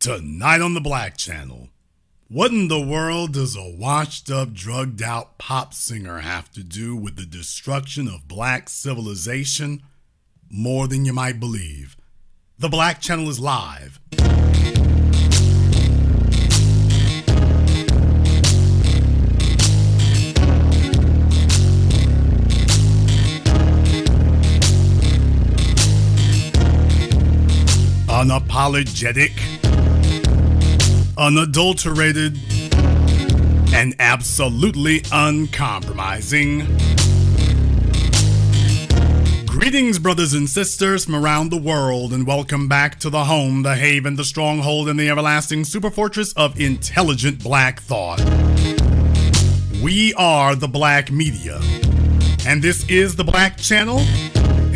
Tonight on the Black Channel, what in the world does a washed up, drugged out pop singer have to do with the destruction of black civilization? More than you might believe. The Black Channel is live. Unapologetic, unadulterated, and absolutely uncompromising. Greetings, brothers and sisters from around the world, and welcome back to the home, the haven, the stronghold, and the everlasting superfortress of intelligent black thought. We are the Black Media, and this is the Black Channel.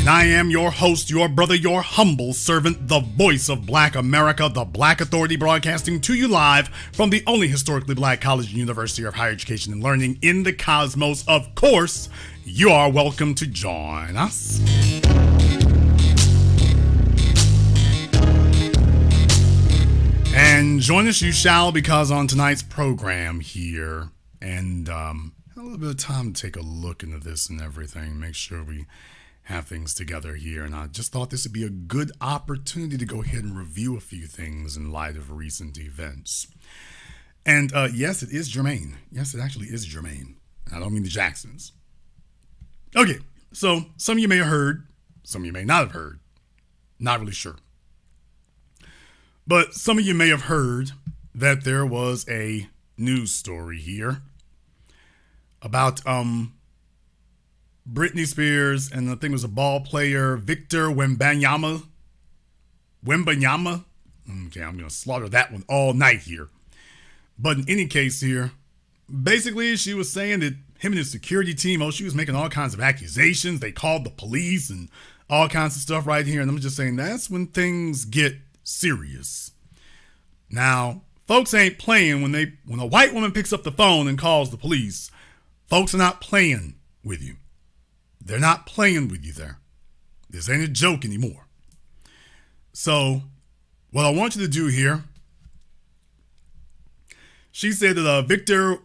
And I am your host, your brother, your humble servant, the voice of Black America, the Black Authority, broadcasting to you live from the only historically black college and university of higher education and learning in the cosmos. Of course, you are welcome to join us. And join us you shall, because on tonight's program here, and a little bit of time to take a look into this and everything, make sure we have things together here, and I just thought this would be a good opportunity to go ahead and review a few things in light of recent events. And yes, it is germane. Yes, it actually is germane. I don't mean the Jacksons. Okay, so some of you may have heard, some of you may not have heard. Not really sure. But some of you may have heard that there was a news story here about Britney Spears, and I think it was a ball player, Victor Wembanyama. Okay, I'm going to slaughter that one all night here. But in any case here, basically she was saying that him and his security team, she was making all kinds of accusations. They called the police and all kinds of stuff right here. And I'm just saying that's when things get serious. Now, folks ain't playing when a white woman picks up the phone and calls the police. Folks are not playing with you. They're not playing with you there. This ain't a joke anymore. So, what I want you to do here, she said that Victor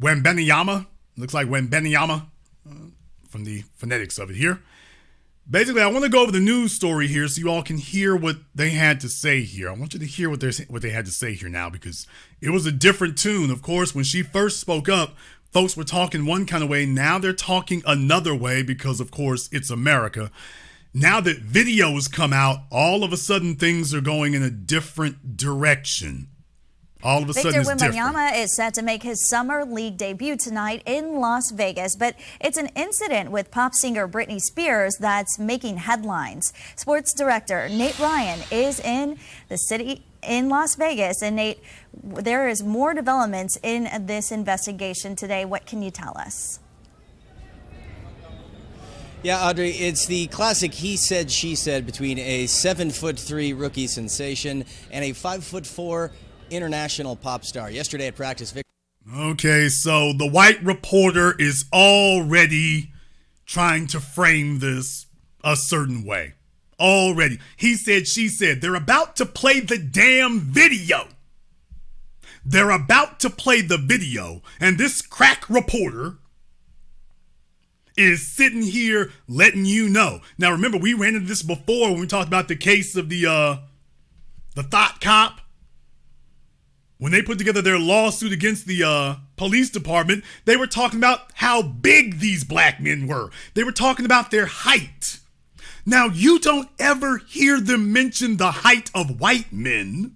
Wembanyama, looks like Wembanyama, from the phonetics of it here. Basically, I want to go over the news story here so you all can hear what they had to say here. I want you to hear what they had to say here now, because it was a different tune. Of course, when she first spoke up, folks were talking one kind of way. Now they're talking another way because, of course, it's America. Now that videos come out, all of a sudden things are going in a different direction. All of a sudden it's different. Victor Wembanyama is set to make his summer league debut tonight in Las Vegas, but it's an incident with pop singer Britney Spears that's making headlines. Sports director Nate Ryan is in the city in Las Vegas. And Nate, there is more developments in this investigation today. What can you tell us? Yeah, Audrey, it's the classic he said, she said between a 7'3" rookie sensation and a 5'4" international pop star. Yesterday at practice, Okay, so the white reporter is already trying to frame this a certain way. Already. He said, she said. They're about to play the damn video. They're about to play the video. And this crack reporter is sitting here letting you know. Now, remember, we ran into this before when we talked about the case of the thought cop. When they put together their lawsuit against the police department, they were talking about how big these black men were. They were talking about their height. Now, you don't ever hear them mention the height of white men.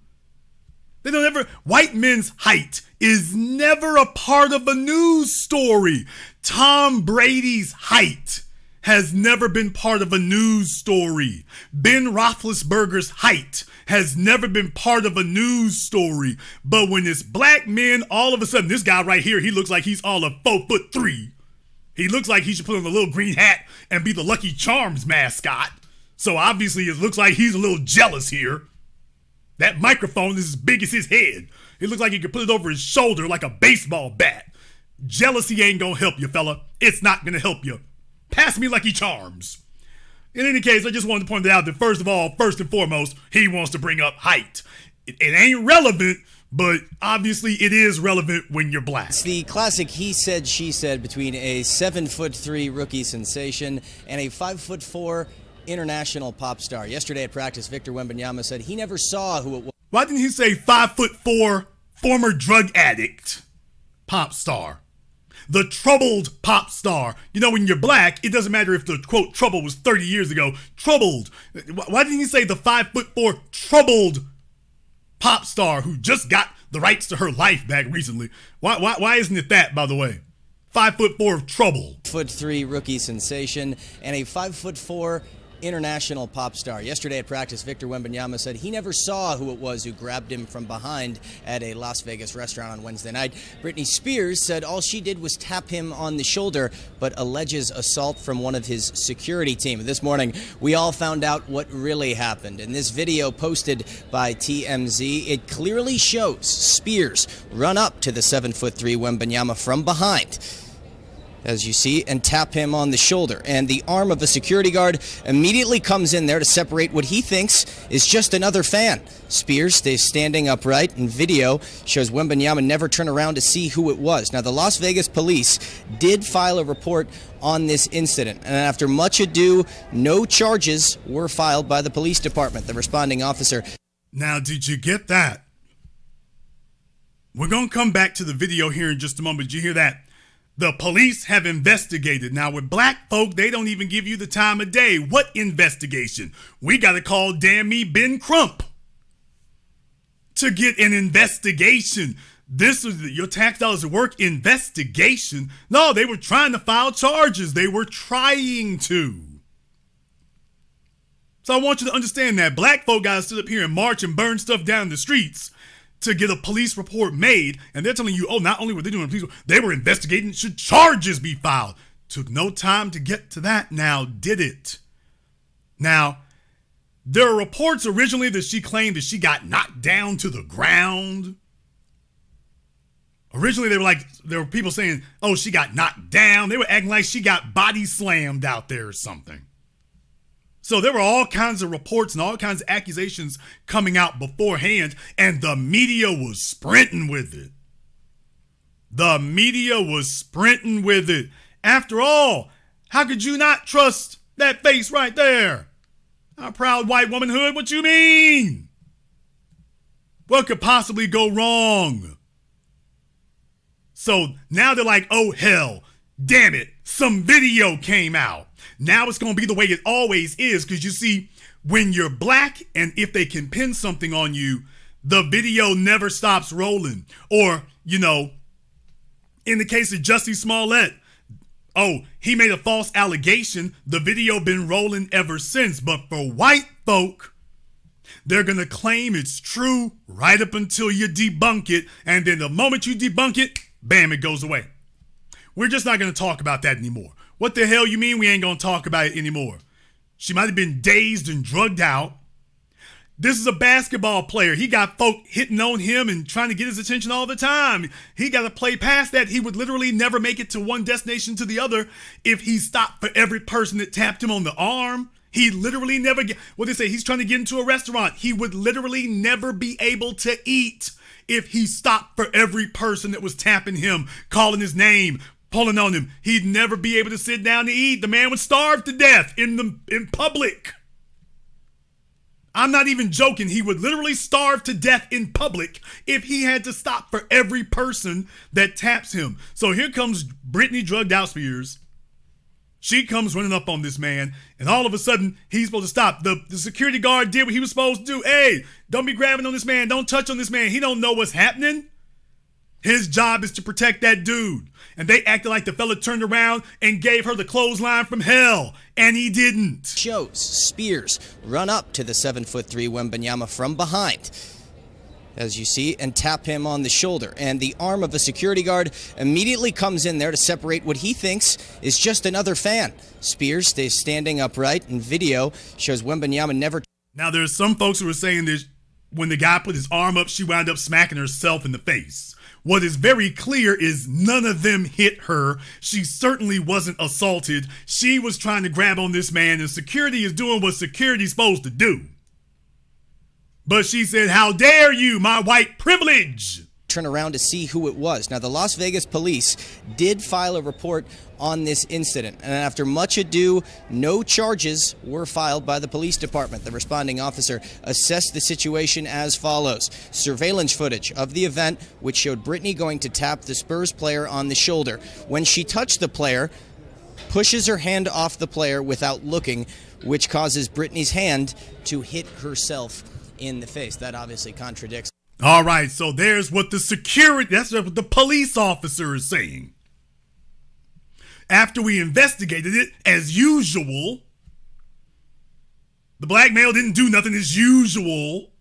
They don't ever. White men's height is never a part of a news story. Tom Brady's height has never been part of a news story. Ben Roethlisberger's height has never been part of a news story. But when it's black men, all of a sudden, this guy right here, he looks like he's all of 4'3". He looks like he should put on a little green hat and be the Lucky Charms mascot. So obviously it looks like he's a little jealous here. That microphone is as big as his head. It looks like he could put it over his shoulder like a baseball bat. Jealousy ain't gonna help you, fella. It's not gonna help you. Pass me Lucky Charms. In any case, I just wanted to point out that first and foremost, he wants to bring up height. It ain't relevant, but obviously it is relevant when you're black. It's the classic he said, she said between a 7'3" rookie sensation and a 5'4" international pop star. Yesterday at practice, Victor Wembanyama said he never saw who it was. Why didn't he say 5'4" former drug addict pop star? The troubled pop star. You know, when you're black, it doesn't matter if the, quote, trouble was 30 years ago. Troubled. Why didn't he say the 5'4" troubled pop star who just got the rights to her life back recently? Why isn't it that, by the way? 5'4" of trouble. 5'3" rookie sensation and a 5'4" international pop star. Yesterday at practice, Victor Wembanyama said he never saw who it was who grabbed him from behind at a Las Vegas restaurant on Wednesday night. Britney Spears said all she did was tap him on the shoulder, but alleges assault from one of his security team. This morning, we all found out what really happened. In this video posted by TMZ, it clearly shows Spears run up to the 7'3" Wembanyama from behind, as you see, and tap him on the shoulder. And the arm of a security guard immediately comes in there to separate what he thinks is just another fan. Spears stays standing upright, and video shows Wembanyama never turn around to see who it was. Now, the Las Vegas police did file a report on this incident, and after much ado, no charges were filed by the police department. The responding officer. Now, did you get that? We're going to come back to the video here in just a moment. Did you hear that? The police have investigated. Now, with black folk, they don't even give you the time of day. What investigation? We got to call, damn me, Ben Crump to get an investigation. This was your tax dollars at work investigation. No, they were trying to file charges. They were trying to. So I want you to understand that black folk got to sit up here and march and burn stuff down the streets to get a police report made, and they're telling you, oh, not only were they doing a police report, they were investigating, should charges be filed. Took no time to get to that now, did it? Now, there are reports originally that she claimed that she got knocked down to the ground. Originally, there were people saying, oh, she got knocked down. They were acting like she got body slammed out there or something. So there were all kinds of reports and all kinds of accusations coming out beforehand, and the media was sprinting with it. The media was sprinting with it. After all, how could you not trust that face right there? Our proud white womanhood, what you mean? What could possibly go wrong? So now they're like, oh hell, damn it, some video came out. Now it's going to be the way it always is, because you see, when you're black and if they can pin something on you, the video never stops rolling. Or, you know, in the case of Jussie Smollett, oh, he made a false allegation. The video been rolling ever since. But for white folk, they're going to claim it's true right up until you debunk it. And then the moment you debunk it, bam, it goes away. We're just not going to talk about that anymore. What the hell you mean we ain't going to talk about it anymore? She might have been dazed and drugged out. This is a basketball player. He got folk hitting on him and trying to get his attention all the time. He got to play past that. He would literally never make it to one destination to the other if he stopped for every person that tapped him on the arm. He literally never get, what they say, he's trying to get into a restaurant. He would literally never be able to eat if he stopped for every person that was tapping him, calling his name, pulling on him. He'd never be able to sit down to eat. The man would starve to death in public. I'm not even joking. He would literally starve to death in public if he had to stop for every person that taps him. So here comes Britney drugged out Spears. She comes running up on this man, and all of a sudden, he's supposed to stop. The security guard did what he was supposed to do. Hey, don't be grabbing on this man. Don't touch on this man. He don't know what's happening. His job is to protect that dude. And they acted like the fella turned around and gave her the clothesline from hell. And he didn't. Shows Spears run up to the 7'3" Wembanyama from behind, as you see, and tap him on the shoulder. And the arm of a security guard immediately comes in there to separate what he thinks is just another fan. Spears stays standing upright, and video shows Wembanyama never. Now, there's some folks who are saying this. when the guy put his arm up, she wound up smacking herself in the face. What is very clear is none of them hit her. She certainly wasn't assaulted. She was trying to grab on this man, and security is doing what security's supposed to do. But she said, "How dare you, my white privilege!" Turn around to see who it was. Now, the Las Vegas police did file a report on this incident, and after much ado, no charges were filed by the police department. The responding officer assessed the situation as follows. Surveillance footage of the event, which showed Britney going to tap the Spurs player on the shoulder. When she touched the player, pushes her hand off the player without looking, which causes Britney's hand to hit herself in the face. That obviously contradicts. All right, so there's what that's what the police officer is saying. After we investigated it, as usual, the black male didn't do nothing as usual.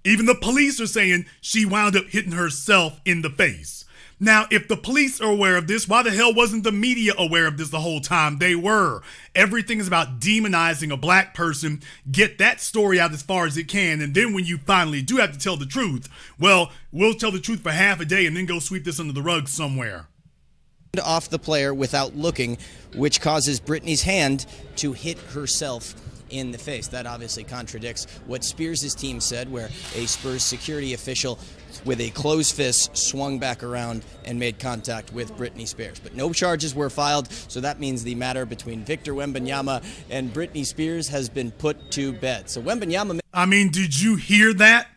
Even the police are saying she wound up hitting herself in the face. Now, if the police are aware of this, why the hell wasn't the media aware of this the whole time? They were. Everything is about demonizing a black person. Get that story out as far as it can, and then when you finally do have to tell the truth, well, we'll tell the truth for half a day and then go sweep this under the rug somewhere. Off the player without looking, which causes Britney's hand to hit herself in the face. That obviously contradicts what Spears' team said, where a Spurs security official with a closed fist swung back around and made contact with Britney Spears. But no charges were filed, so that means the matter between Victor Wembanyama and Britney Spears has been put to bed. So Wembanyama... I mean, did you hear that?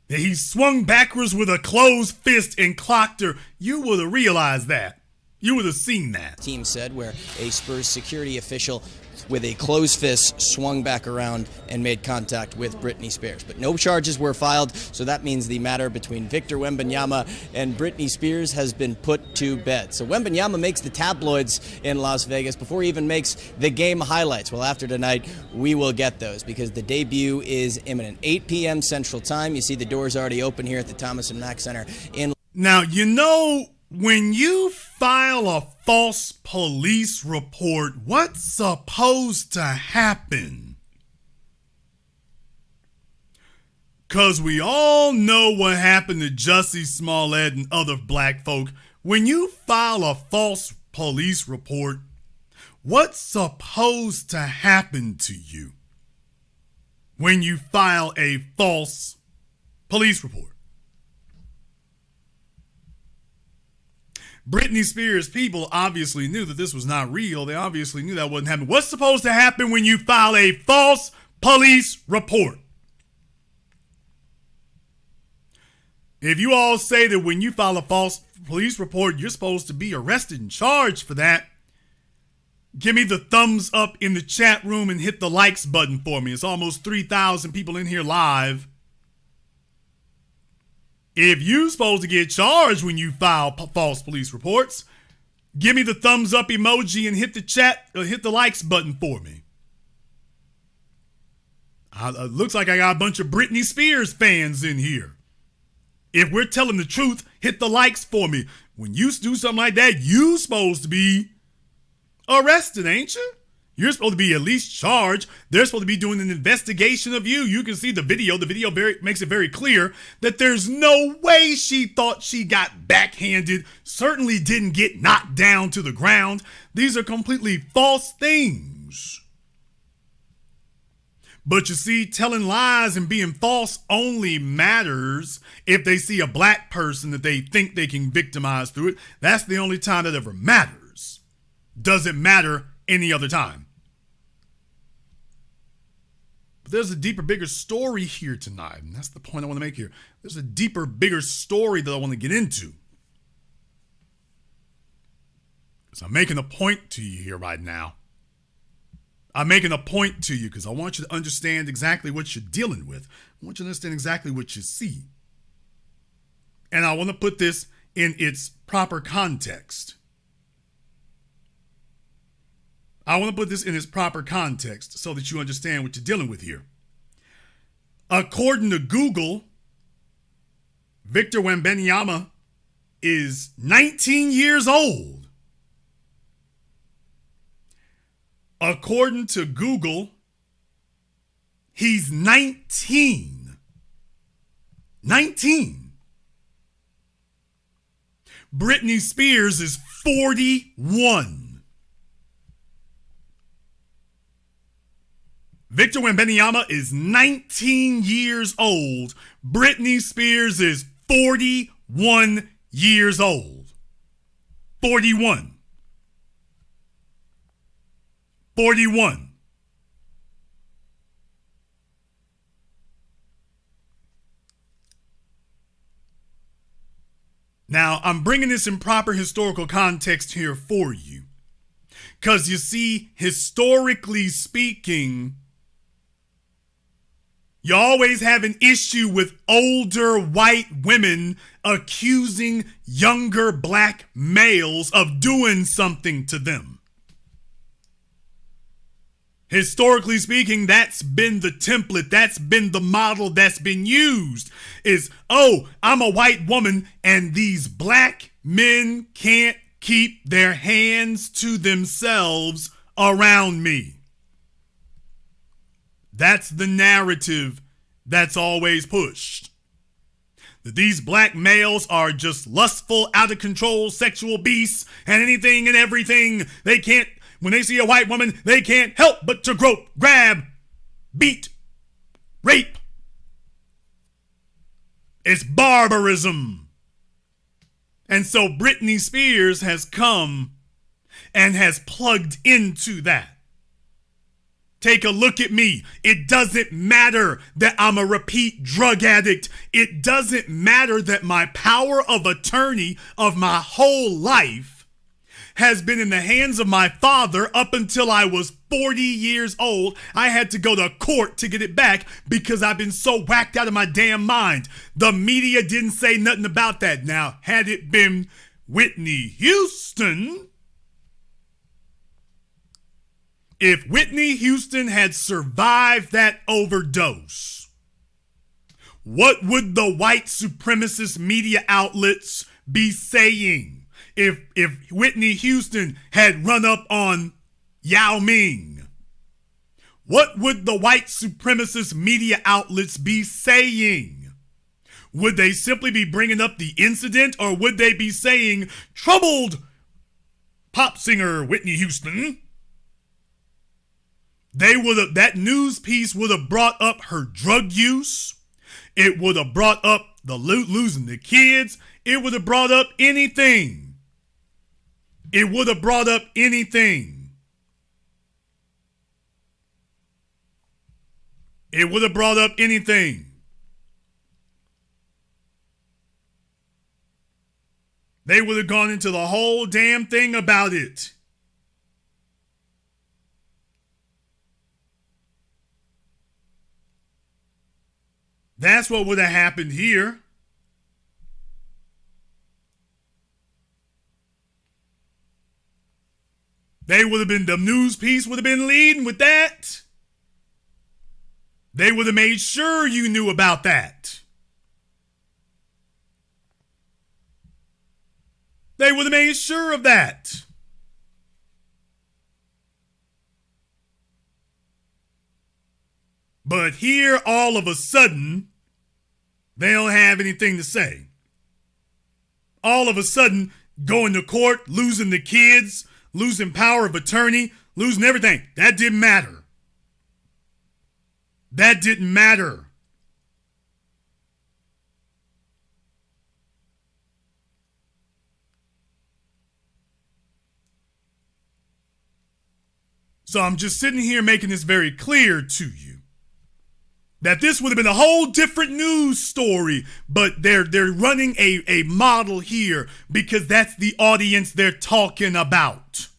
That he swung backwards with a closed fist and clocked her. You would have realized that. You would have seen that. Team said, where a Spurs security official with a closed fist swung back around and made contact with Britney Spears. But no charges were filed, so that means the matter between Victor Wembanyama and Britney Spears has been put to bed. So Wembanyama makes the tabloids in Las Vegas before he even makes the game highlights. Well, after tonight, we will get those because the debut is imminent. 8 p.m. Central Time. You see the doors already open here at the Thomas & Mack Center in... Now, you know, when you file a false police report, what's supposed to happen? Because we all know what happened to Jussie Smollett and other black folk. When you file a false police report, what's supposed to happen to you when you file a false police report? Britney Spears' people obviously knew that this was not real. They obviously knew that wasn't happening. What's supposed to happen when you file a false police report? If you all say that when you file a false police report, you're supposed to be arrested and charged for that, give me the thumbs up in the chat room and hit the likes button for me. It's almost 3,000 people in here live. If you're supposed to get charged when you file false police reports, give me the thumbs up emoji and hit the chat or hit the likes button for me. Looks like I got a bunch of Britney Spears fans in here. If we're telling the truth, hit the likes for me. When you do something like that, you supposed to be arrested, ain't you? You're supposed to be at least charged. They're supposed to be doing an investigation of you. You can see the video. The video makes it very clear that there's no way she thought she got backhanded, certainly didn't get knocked down to the ground. These are completely false things. But you see, telling lies and being false only matters if they see a black person that they think they can victimize through it. That's the only time that ever matters. Doesn't matter any other time. But there's a deeper, bigger story here tonight, and that's the point I want to make here. There's a deeper, bigger story that I want to get into. Because I'm making a point to you here right now. I'm making a point to you because I want you to understand exactly what you're dealing with. I want you to understand exactly what you see. And I want to put this in its proper context. I want to put this in its proper context so that you understand what you're dealing with here. According to Google, Victor Wembanyama is 19 years old. According to Google, He's 19. 19. Britney Spears is 41. Victor Wembanyama is 19 years old. Britney Spears is 41 years old. 41. 41. Now, I'm bringing this in proper historical context here for you. Because you see, historically speaking, you always have an issue with older white women accusing younger black males of doing something to them. Historically speaking, that's been the template, that's been the model that's been used, is, oh, I'm a white woman and these black men can't keep their hands to themselves around me. That's the narrative that's always pushed. That these black males are just lustful, out of control, sexual beasts, and anything and everything. They can't, when they see a white woman, they can't help but to grope, grab, beat, rape. It's barbarism. And so Britney Spears has come and has plugged into that. Take a look at me. It doesn't matter that I'm a repeat drug addict. It doesn't matter that my power of attorney of my whole life has been in the hands of my father up until I was 40 years old. I had to go to court to get it back because I've been so whacked out of my damn mind. The media didn't say nothing about that. Now, had it been Whitney Houston, if Whitney Houston had survived that overdose, what would the white supremacist media outlets be saying? If Whitney Houston had run up on Yao Ming, what would the white supremacist media outlets be saying? Would they simply be bringing up the incident, or would they be saying, troubled pop singer Whitney Houston? That news piece would have brought up her drug use. It would have brought up the losing the kids. It would have brought up anything. It would have brought up anything. It would have brought up anything. They would have gone into the whole damn thing about it. That's what would have happened here. They would have been, the news piece would have been leading with that. They would have made sure you knew about that. They would have made sure of that. But here, all of a sudden, they don't have anything to say. All of a sudden, going to court, losing the kids, losing power of attorney, losing everything. That didn't matter. That didn't matter. So I'm just sitting here making this very clear to you. That this would have been a whole different news story, but they're running a model here because that's the audience they're talking about.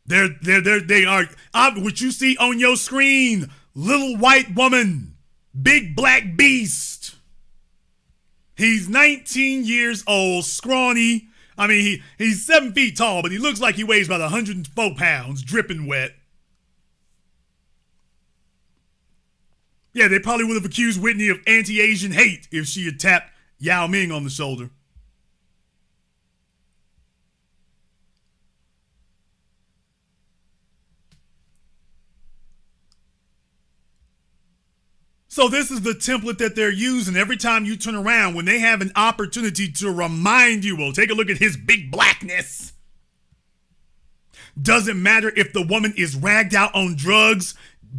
They are what you see on your screen, little white woman, big black beast. He's 19 years old, scrawny. I mean, he's 7 feet tall, but he looks like he weighs about 104 pounds, dripping wet. Yeah, they probably would have accused Whitney of anti-Asian hate if she had tapped Yao Ming on the shoulder. So this is the template that they're using every time you turn around when they have an opportunity to remind you, well, take a look at his big blackness. Doesn't matter if the woman is ragged out on drugs,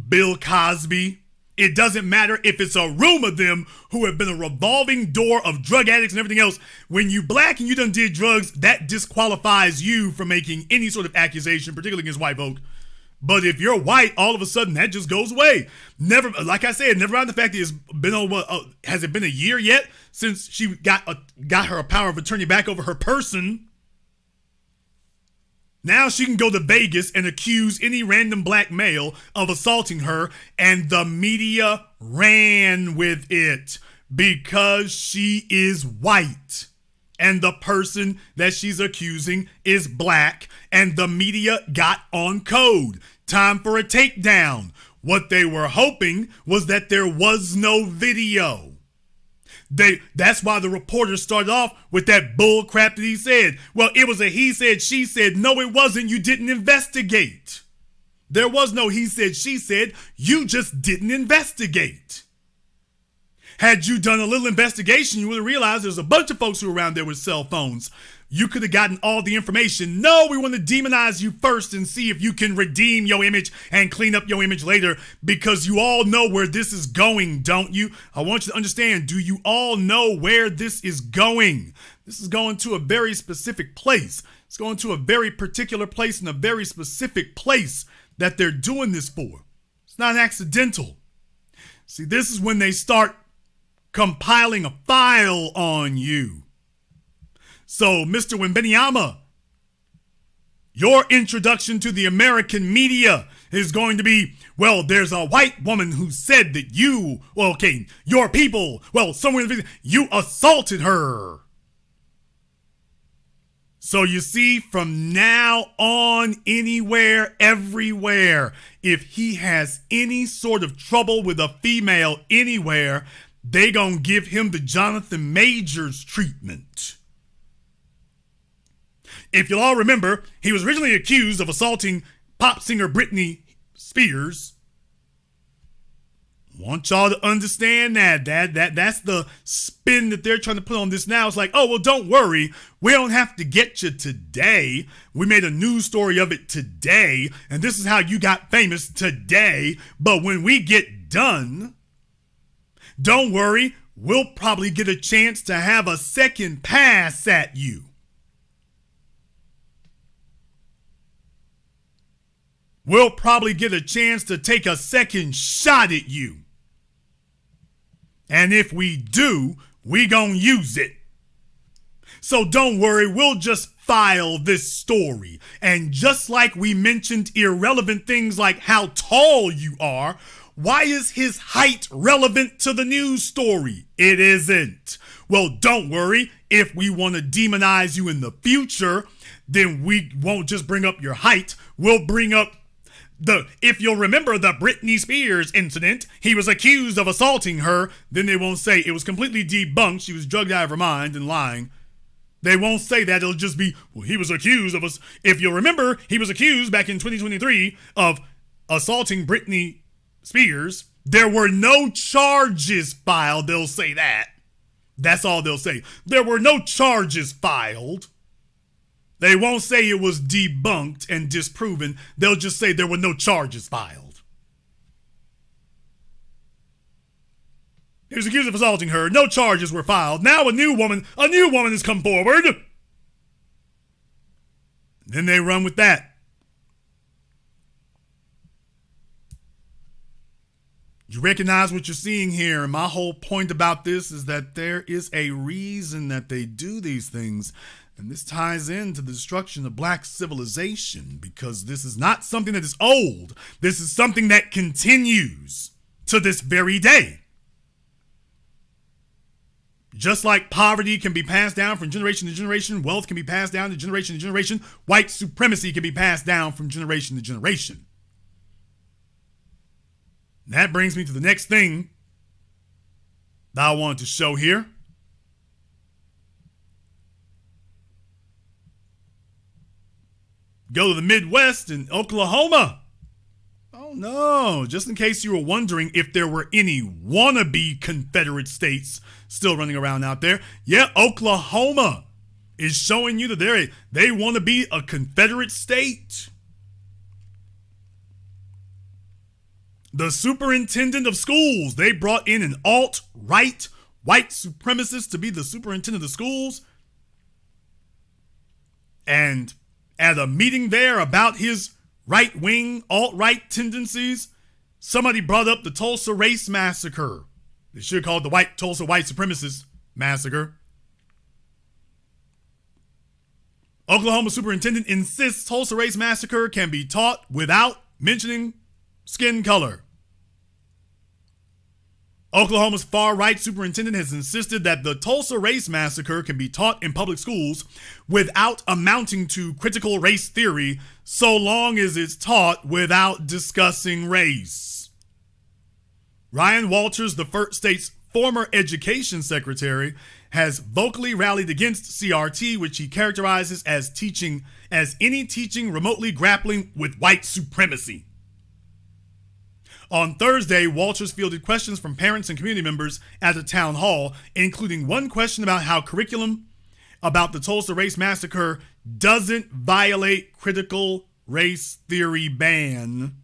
Bill Cosby. It doesn't matter if it's a room of them who have been a revolving door of drug addicts and everything else. When you black and you done did drugs, that disqualifies you from making any sort of accusation, particularly against white folk. But if you're white, all of a sudden that just goes away. Never, like I said, never mind the fact that it's been over. Has it been a year yet since she got her a power of attorney back over her person? Now she can go to Vegas and accuse any random black male of assaulting her, and the media ran with it because she is white and the person that she's accusing is black, and the media got on code. Time for a takedown. What they were hoping was that there was no video. That's why the reporter started off with that bull crap that he said. Well, it was a he said, she said. No, it wasn't. You didn't investigate. There was no he said, she said. You just didn't investigate. Had you done a little investigation, you would have realized there's a bunch of folks who are around there with cell phones. You could have gotten all the information. No, we want to demonize you first and see if you can redeem your image and clean up your image later, because you all know where this is going, don't you? I want you to understand, do you all know where this is going? This is going to a very specific place. It's going to a very particular place and a very specific place that they're doing this for. It's not accidental. See, this is when they start compiling a file on you. So, Mr. Wembanyama, your introduction to the American media is going to be, well, there's a white woman who said that you, well, okay, your people, well, somewhere in the video, you assaulted her. So you see, from now on, anywhere, everywhere, if he has any sort of trouble with a female anywhere, they gonna give him the Jonathan Majors treatment. If you'll all remember, he was originally accused of assaulting pop singer Britney Spears. Want y'all to understand that's the spin that they're trying to put on this now. It's like, oh, well, don't worry. We don't have to get you today. We made a news story of it today, and this is how you got famous today. But when we get done, don't worry, we'll probably get a chance to have a second pass at you. We'll probably get a chance to take a second shot at you. And if we do, we gonna use it. So don't worry, we'll just file this story. And just like we mentioned irrelevant things like how tall you are, why is his height relevant to the news story? It isn't. Well, don't worry. If we want to demonize you in the future, then we won't just bring up your height. We'll bring up if you'll remember the Britney Spears incident, he was accused of assaulting her. Then they won't say it was completely debunked. She was drugged out of her mind and lying. They won't say that. It'll just be, well, he was accused of us. If you'll remember, he was accused back in 2023 of assaulting Britney Spears. There were no charges filed. They'll say that. That's all they'll say. There were no charges filed. They won't say it was debunked and disproven. They'll just say there were no charges filed. He was accused of assaulting her. No charges were filed. Now a new woman has come forward. Then they run with that. You recognize what you're seeing here. And my whole point about this is that there is a reason that they do these things. And this ties into the destruction of black civilization, because this is not something that is old. This is something that continues to this very day. Just like poverty can be passed down from generation to generation, wealth can be passed down to generation, white supremacy can be passed down from generation to generation. And that brings me to the next thing that I wanted to show here. Go to the Midwest in Oklahoma. Oh no, just in case you were wondering if there were any wannabe Confederate states still running around out there. Yeah, Oklahoma is showing you that they want to be a Confederate state. The superintendent of schools, they brought in an alt-right white supremacist to be the superintendent of schools. And at a meeting there about his right-wing, alt-right tendencies, somebody brought up the Tulsa Race Massacre. They should call it the Tulsa White Supremacist Massacre. Oklahoma superintendent insists Tulsa Race Massacre can be taught without mentioning skin color. Oklahoma's far-right superintendent has insisted that the Tulsa Race Massacre can be taught in public schools without amounting to critical race theory, so long as it's taught without discussing race. Ryan Walters, the state's former education secretary, has vocally rallied against CRT, which he characterizes as any teaching remotely grappling with white supremacy. On Thursday, Walters fielded questions from parents and community members at a town hall, including one question about how curriculum about the Tulsa Race Massacre doesn't violate critical race theory ban.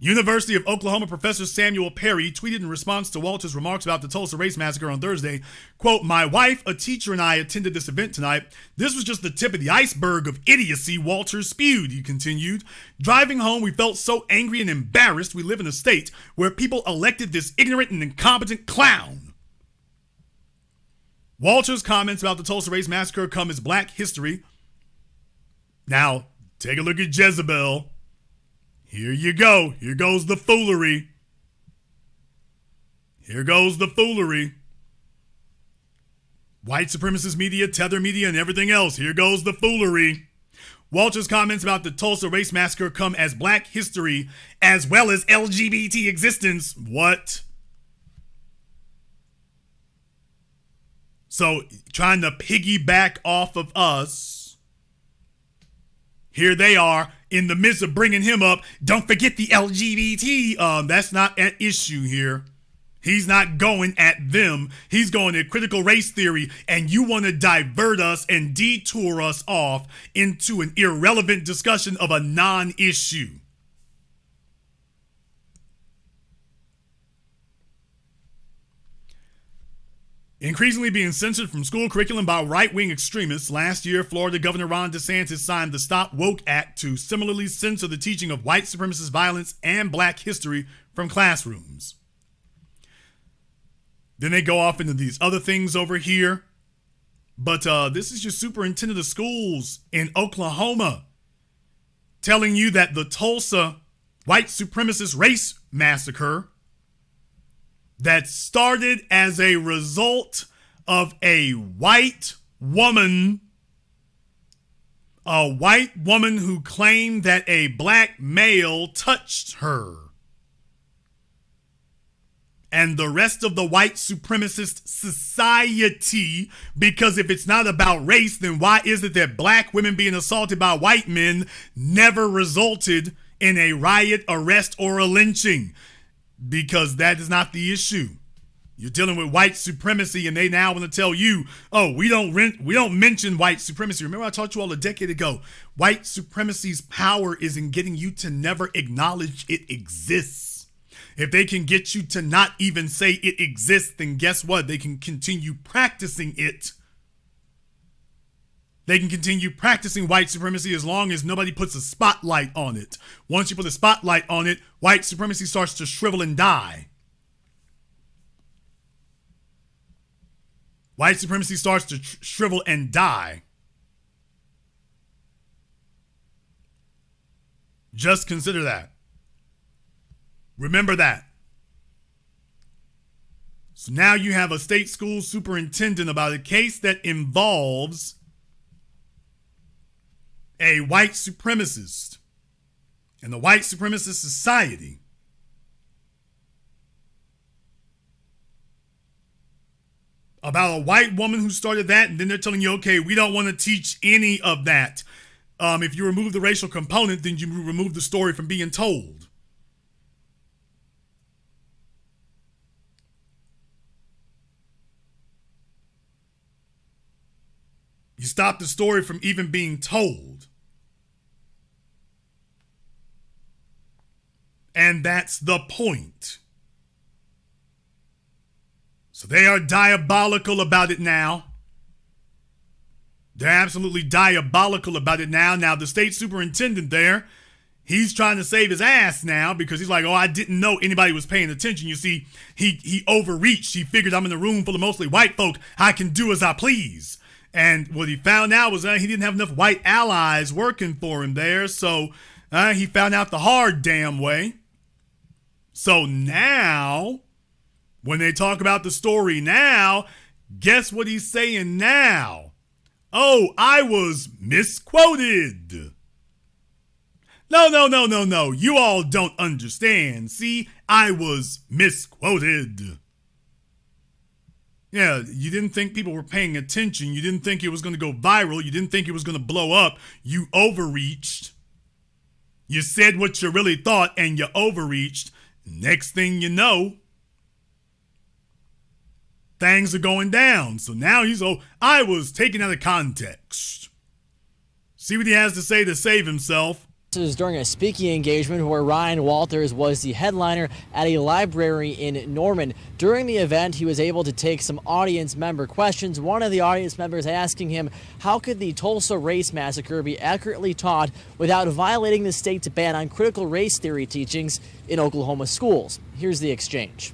University of Oklahoma professor Samuel Perry tweeted in response to Walters' remarks about the Tulsa Race Massacre on Thursday, quote, "My wife, a teacher, and I attended this event tonight. This was just the tip of the iceberg of idiocy Walters spewed," he continued. "Driving home, we felt so angry and embarrassed we live in a state where people elected this ignorant and incompetent clown." Walters' comments about the Tulsa Race Massacre come as Black history. Now, take a look at Jezebel. Here you go. Here goes the foolery. Here goes the foolery. White supremacist media, tether media, and everything else. Here goes the foolery. Walters' comments about the Tulsa Race Massacre come as Black history as well as LGBT existence. What? So, trying to piggyback off of us. Here they are in the midst of bringing him up. Don't forget the LGBT. That's not an issue here. He's not going at them. He's going at critical race theory, and you want to divert us and detour us off into an irrelevant discussion of a non-issue. Increasingly being censored from school curriculum by right-wing extremists, last year, Florida Governor Ron DeSantis signed the Stop Woke Act to similarly censor the teaching of white supremacist violence and Black history from classrooms. Then they go off into these other things over here. But this is your superintendent of schools in Oklahoma telling you that the Tulsa white supremacist race massacre that started as a result of a white woman who claimed that a Black male touched her. And the rest of the white supremacist society, because if it's not about race, then why is it that Black women being assaulted by white men never resulted in a riot, arrest, or a lynching? Because that is not the issue. You're dealing with white supremacy, and they now want to tell you, oh, we don't mention white supremacy. Remember I taught you all a decade ago, white supremacy's power is in getting you to never acknowledge it exists. If they can get you to not even say it exists, then guess what? They can continue practicing it. They can continue practicing white supremacy as long as nobody puts a spotlight on it. Once you put a spotlight on it, white supremacy starts to shrivel and die. White supremacy starts to shrivel and die. Just consider that. Remember that. So now you have a state school superintendent about a case that involves a white supremacist and the white supremacist society about a white woman who started that, and then they're telling you, okay, we don't want to teach any of that. If you remove the racial component, then you remove the story from being told. You stop the story from even being told. And that's the point. So they are diabolical about it now. They're absolutely diabolical about it now. Now, the state superintendent there, he's trying to save his ass now because he's like, oh, I didn't know anybody was paying attention. You see, he overreached. He figured I'm in a room full of mostly white folk. I can do as I please. And what he found out was he didn't have enough white allies working for him there. So he found out the hard damn way. So now, when they talk about the story now, guess what he's saying now? Oh, I was misquoted. No. You all don't understand. See, I was misquoted. Yeah, you didn't think people were paying attention. You didn't think it was going to go viral. You didn't think it was going to blow up. You overreached. You said what you really thought and you overreached. Next thing you know, things are going down. So now I was taken out of context. See what he has to say to save himself. This is during a speaking engagement where Ryan Walters was the headliner at a library in Norman. During the event, he was able to take some audience member questions. One of the audience members asking him, how could the Tulsa race massacre be accurately taught without violating the state's ban on critical race theory teachings in Oklahoma schools? Here's the exchange.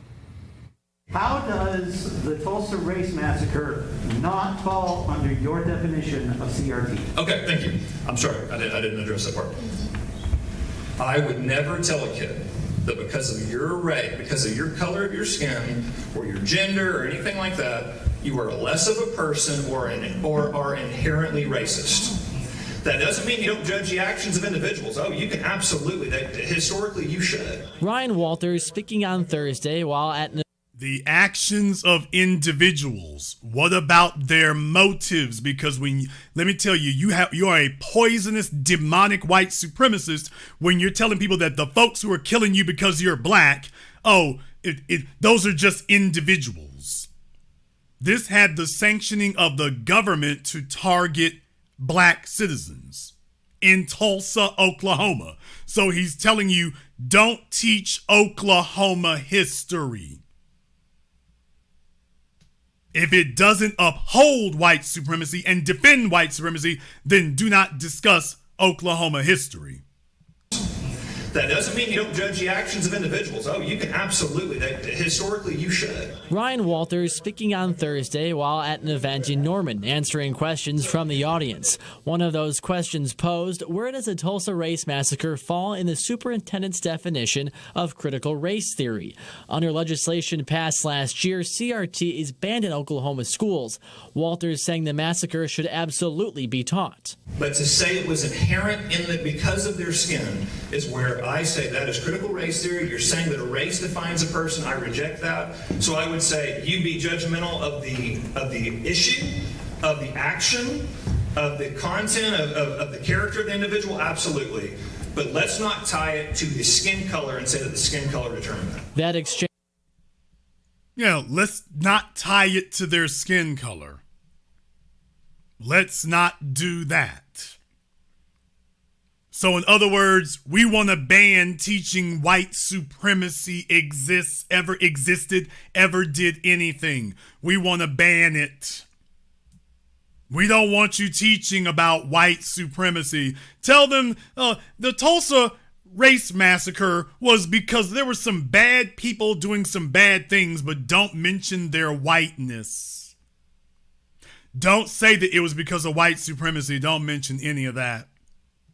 How does the Tulsa race massacre not fall under your definition of CRT? Okay, thank you. I'm sorry, I didn't address that part. I would never tell a kid that because of your race, because of your color of your skin, or your gender, or anything like that, you are less of a person or are inherently racist. That doesn't mean you don't judge the actions of individuals. Oh, you can absolutely. Historically, you should. Ryan Walters speaking on Thursday while at the actions of individuals. What about their motives? Because let me tell you, you are a poisonous, demonic white supremacist when you're telling people that the folks who are killing you because you're black, those are just individuals. This had the sanctioning of the government to target black citizens in Tulsa, Oklahoma. So he's telling you, don't teach Oklahoma history. If it doesn't uphold white supremacy and defend white supremacy, then do not discuss Oklahoma history. That doesn't mean you don't judge the actions of individuals. Oh, you can absolutely. Historically, you should. Ryan Walters speaking on Thursday while at an event in Norman, answering questions from the audience. One of those questions posed, where does the Tulsa race massacre fall in the superintendent's definition of critical race theory? Under legislation passed last year, CRT is banned in Oklahoma schools. Walters saying the massacre should absolutely be taught. But to say it was inherent in that because of their skin is where I say that is critical race theory. You're saying that a race defines a person. I reject that. So I would say you be judgmental of the issue, of the action, of the content, of the character of the individual. Absolutely. But let's not tie it to the skin color and say that the skin color determined that. That exchange. Let's not tie it to their skin color. Let's not do that. So in other words, we want to ban teaching white supremacy ever existed, ever did anything. We want to ban it. We don't want you teaching about white supremacy. Tell them the Tulsa race massacre was because there were some bad people doing some bad things, but don't mention their whiteness. Don't say that it was because of white supremacy. Don't mention any of that.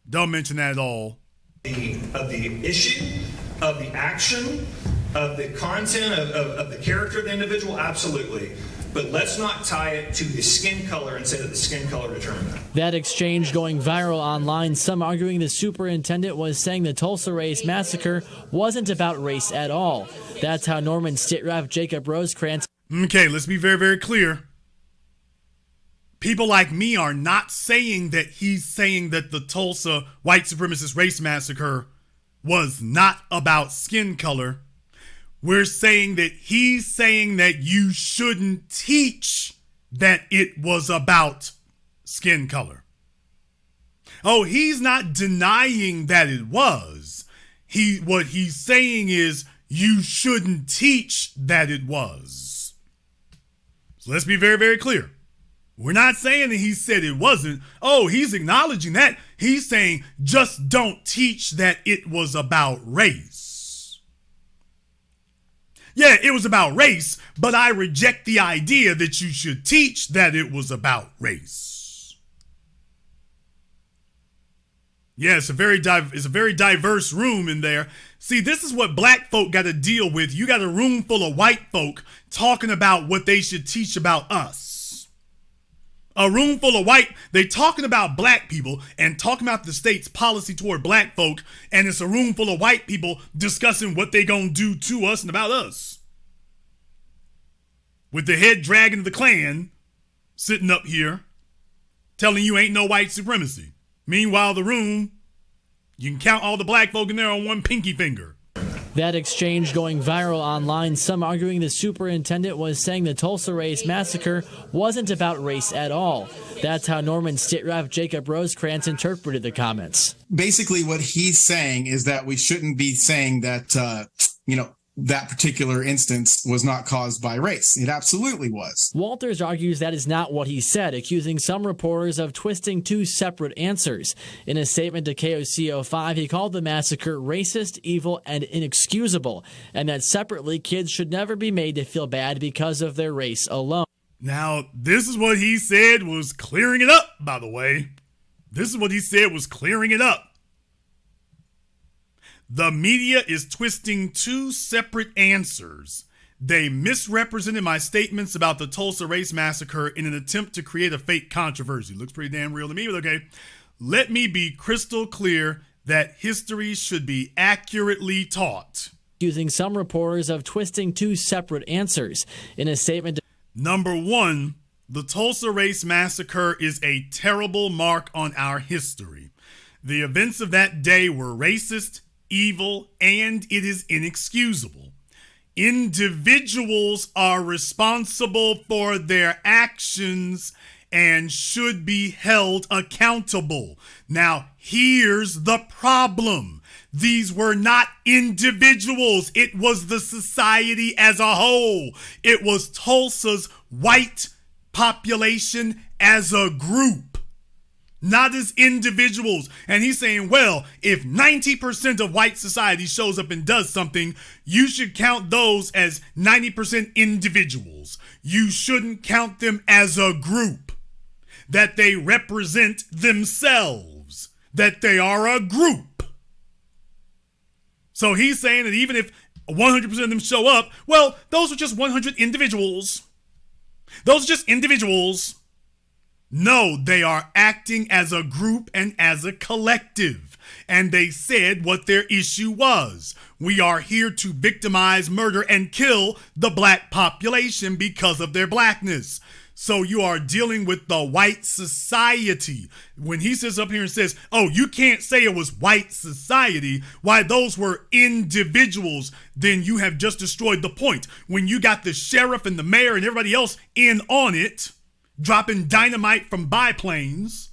Don't mention that at all. Of the issue, of the action, of the content, of the character of the individual, absolutely. But let's not tie it to the skin color and say that the skin color determined that. That exchange going viral online, some arguing the superintendent was saying the Tulsa race massacre wasn't about race at all. That's how Norman State Rep Jacob Rosecrans. Okay, let's be very, very clear. people like me are not saying that he's saying that the Tulsa white supremacist race massacre was not about skin color. We're saying that he's saying that you shouldn't teach that it was about skin color. Oh, he's not denying that it was. What he's saying is you shouldn't teach that it was. So let's be very, very clear. We're not saying that he said it wasn't. Oh, he's acknowledging that. He's saying just don't teach that it was about race. Yeah, it was about race, but I reject the idea that you should teach that it was about race. Yeah, it's a very diverse room in there. See, this is what black folk got to deal with. You got a room full of white folk talking about what they should teach about us. A room full of white, they talking about black people and talking about the state's policy toward black folk, and it's a room full of white people discussing what they gonna do to us and about us. With the head dragon of the Klan sitting up here telling you ain't no white supremacy. Meanwhile, the room, you can count all the black folk in there on one pinky finger. That exchange going viral online, some arguing the superintendent was saying the Tulsa race massacre wasn't about race at all. That's how Norman State Rep Jacob Rosecrans interpreted the comments. Basically, what he's saying is that we shouldn't be saying that, that particular instance was not caused by race. It absolutely was. Walters argues that is not what he said, accusing some reporters of twisting two separate answers. In a statement to KOCO5, he called the massacre racist, evil, and inexcusable, and that separately, kids should never be made to feel bad because of their race alone. Now, this is what he said was clearing it up, by the way. This is what he said was clearing it up. The media is twisting two separate answers. They misrepresented my statements about the Tulsa race massacre in an attempt to create a fake controversy. Looks pretty damn real to me, but okay. Let me be crystal clear that history should be accurately taught. Accusing some reporters of twisting two separate answers. In a statement, Number one, the Tulsa race massacre is a terrible mark on our history. The events of that day were racist, evil, and it is inexcusable. Individuals are responsible for their actions and should be held accountable. Now, here's the problem. These were not individuals. It was the society as a whole. It was Tulsa's white population as a group. Not as individuals. And he's saying, well, if 90% of white society shows up and does something, you should count those as 90% individuals. You shouldn't count them as a group. That they represent themselves. That they are a group. So he's saying that even if 100% of them show up, well, those are just 100 individuals. Those are just individuals. No, they are acting as a group and as a collective. And they said what their issue was. We are here to victimize, murder, and kill the black population because of their blackness. So you are dealing with the white society. When he sits up here and says, oh, you can't say it was white society, why those were individuals, then you have just destroyed the point. When you got the sheriff and the mayor and everybody else in on it, dropping dynamite from biplanes,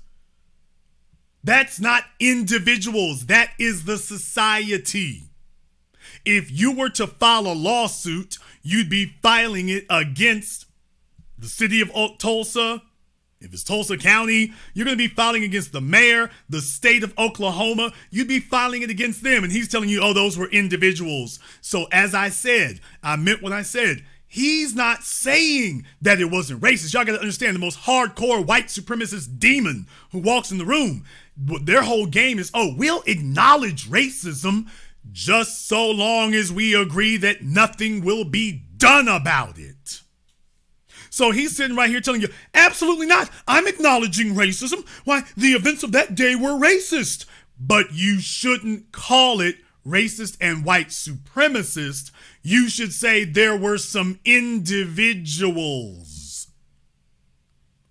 that's not individuals. That is the society. If you were to file a lawsuit, you'd be filing it against the city of Tulsa. If it's Tulsa County, you're going to be filing against the mayor, the state of Oklahoma. You'd be filing it against them. And he's telling you, oh, those were individuals. So as I said, I meant what I said. He's not saying that it wasn't racist. Y'all got to understand, the most hardcore white supremacist demon who walks in the room, their whole game is, oh, we'll acknowledge racism just so long as we agree that nothing will be done about it. So he's sitting right here telling you, absolutely not. I'm acknowledging racism. Why, the events of that day were racist. But you shouldn't call it racist and white supremacist. You should say there were some individuals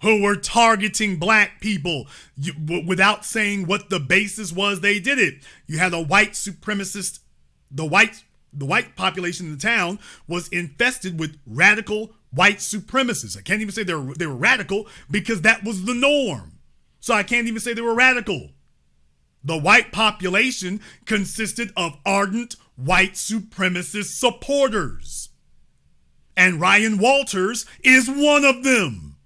who were targeting black people without saying what the basis was they did it. You had a white supremacist, the white population in the town was infested with radical white supremacists. I can't even say they were radical because that was the norm. So I can't even say they were radical. The white population consisted of ardent white supremacist supporters. And Ryan Walters is one of them.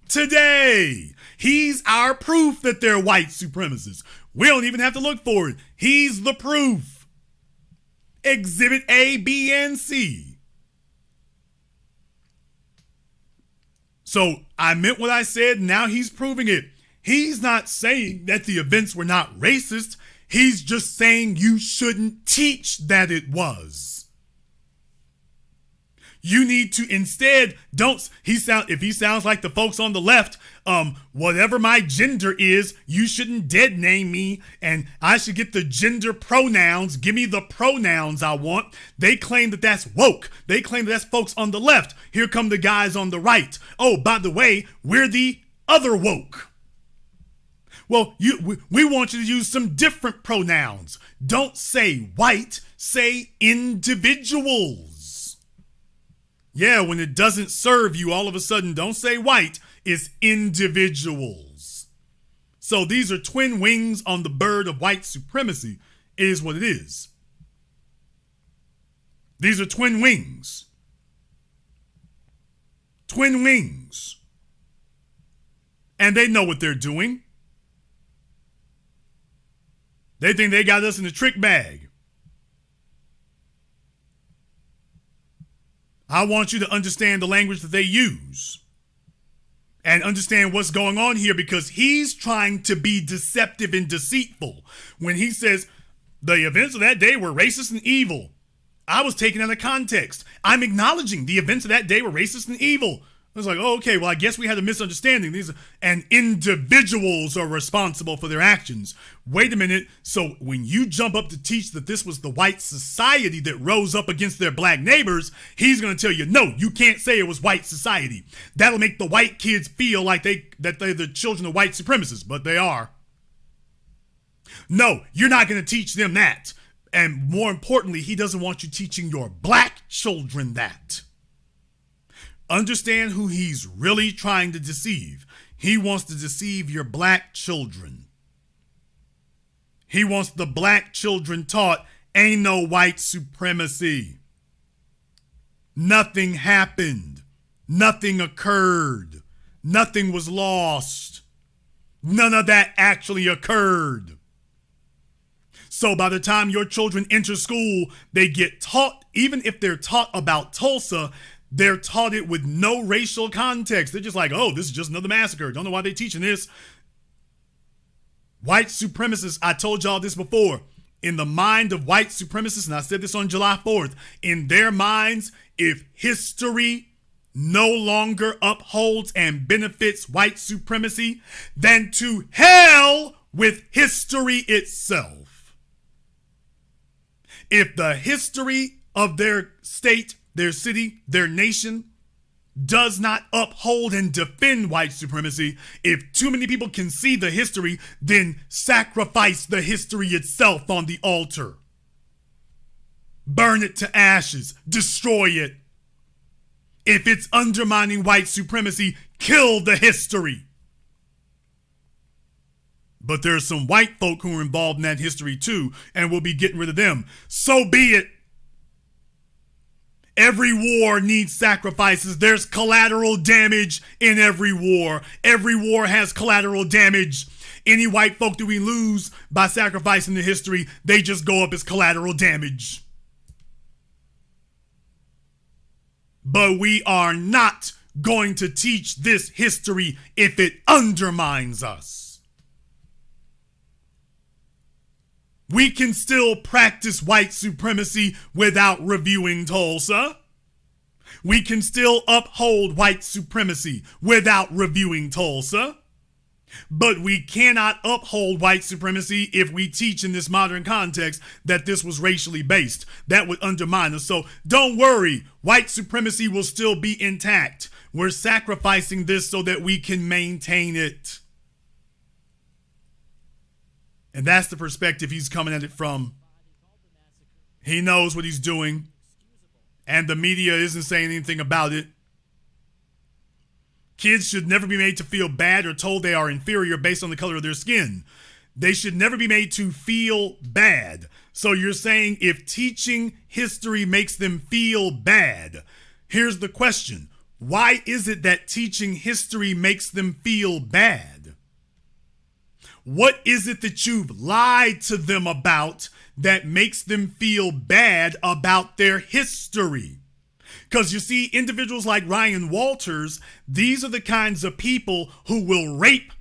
Today, he's our proof that they're white supremacists. We don't even have to look for it. He's the proof. Exhibit A, B, and C. So I meant what I said. Now he's proving it. He's not saying that the events were not racist. He's just saying you shouldn't teach that it was. You need to instead if he sounds like the folks on the left, whatever my gender is, you shouldn't dead name me and I should get the gender pronouns. Give me the pronouns I want. They claim that that's woke. They claim that that's folks on the left. Here come the guys on the right. Oh, by the way, we're the other woke. Well, we want you to use some different pronouns. Don't say white, say individuals. Yeah, when it doesn't serve you, all of a sudden, don't say white, it's individuals. So these are twin wings on the bird of white supremacy, is what it is. These are twin wings. Twin wings. And they know what they're doing. They think they got us in a trick bag. I want you to understand the language that they use and understand what's going on here, because he's trying to be deceptive and deceitful. When he says the events of that day were racist and evil, I was taken out of context. I'm acknowledging the events of that day were racist and evil. I was like, oh, okay, well, I guess we had a misunderstanding. And individuals are responsible for their actions. Wait a minute. So when you jump up to teach that this was the white society that rose up against their black neighbors, he's going to tell you, no, you can't say it was white society. That'll make the white kids feel like they're the children of white supremacists, but they are. No, you're not going to teach them that. And more importantly, he doesn't want you teaching your black children that. Understand who he's really trying to deceive. He wants to deceive your black children. He wants the black children taught ain't no white supremacy. Nothing happened. Nothing occurred. Nothing was lost. None of that actually occurred. So by the time your children enter school, they get taught, even if they're taught about Tulsa, they're taught it with no racial context. They're just like, oh, this is just another massacre. Don't know why they're teaching this. White supremacists, I told y'all this before, in the mind of white supremacists, and I said this on July 4th, in their minds, if history no longer upholds and benefits white supremacy, then to hell with history itself. If the history of their state, their city, their nation does not uphold and defend white supremacy, if too many people can see the history, then sacrifice the history itself on the altar. Burn it to ashes, destroy it. If it's undermining white supremacy, kill the history. But there's some white folk who are involved in that history too, and we'll be getting rid of them. So be it. Every war needs sacrifices. There's collateral damage in every war. Every war has collateral damage. Any white folk that we lose by sacrificing the history, they just go up as collateral damage. But we are not going to teach this history if it undermines us. We can still practice white supremacy without reviewing Tulsa. We can still uphold white supremacy without reviewing Tulsa. But we cannot uphold white supremacy if we teach in this modern context that this was racially based. That would undermine us. So don't worry, white supremacy will still be intact. We're sacrificing this so that we can maintain it. And that's the perspective he's coming at it from. He knows what he's doing, and the media isn't saying anything about it. Kids should never be made to feel bad or told they are inferior based on the color of their skin. They should never be made to feel bad. So you're saying if teaching history makes them feel bad, here's the question. Why is it that teaching history makes them feel bad? What is it that you've lied to them about that makes them feel bad about their history? Because you see, individuals like Ryan Walters, these are the kinds of people who will rape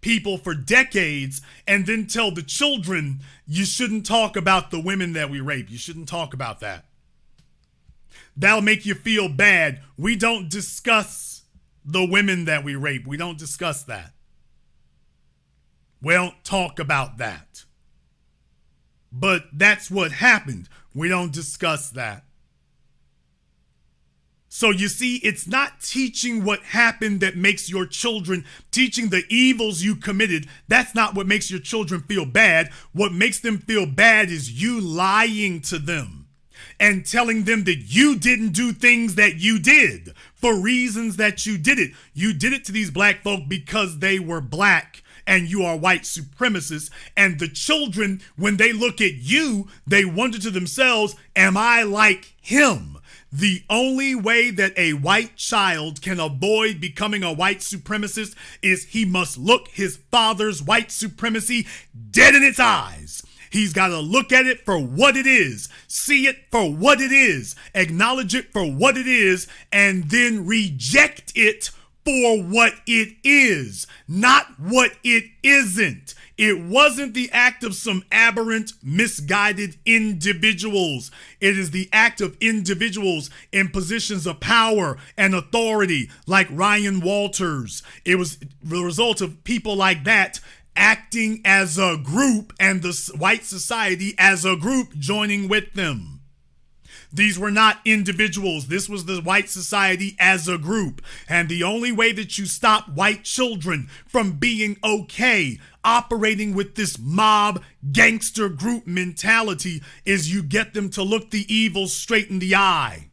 people for decades and then tell the children, you shouldn't talk about the women that we rape. You shouldn't talk about that. That'll make you feel bad. We don't discuss the women that we rape. We don't discuss that. We don't talk about that. But that's what happened. We don't discuss that. So you see, it's not teaching what happened that makes your children, teaching the evils you committed. That's not what makes your children feel bad. What makes them feel bad is you lying to them and telling them that you didn't do things that you did for reasons that you did it. You did it to these black folk because they were black and you are white supremacists. And the children, when they look at you, they wonder to themselves, am I like him? The only way that a white child can avoid becoming a white supremacist is he must look his father's white supremacy dead in its eyes. He's got to look at it for what it is, see it for what it is, acknowledge it for what it is, and then reject it for what it is, not what it isn't. It wasn't the act of some aberrant, misguided individuals. It is the act of individuals in positions of power and authority like Ryan Walters. It was the result of people like that acting as a group and the white society as a group joining with them. These were not individuals. This was the white society as a group. And the only way that you stop white children from being okay operating with this mob gangster group mentality is you get them to look the evil straight in the eye.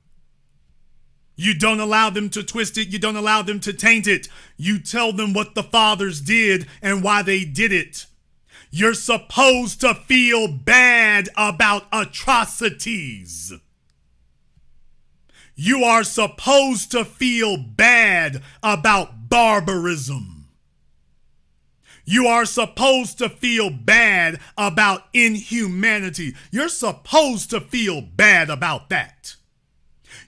You don't allow them to twist it. You don't allow them to taint it. You tell them what the fathers did and why they did it. You're supposed to feel bad about atrocities. You are supposed to feel bad about barbarism. You are supposed to feel bad about inhumanity. You're supposed to feel bad about that.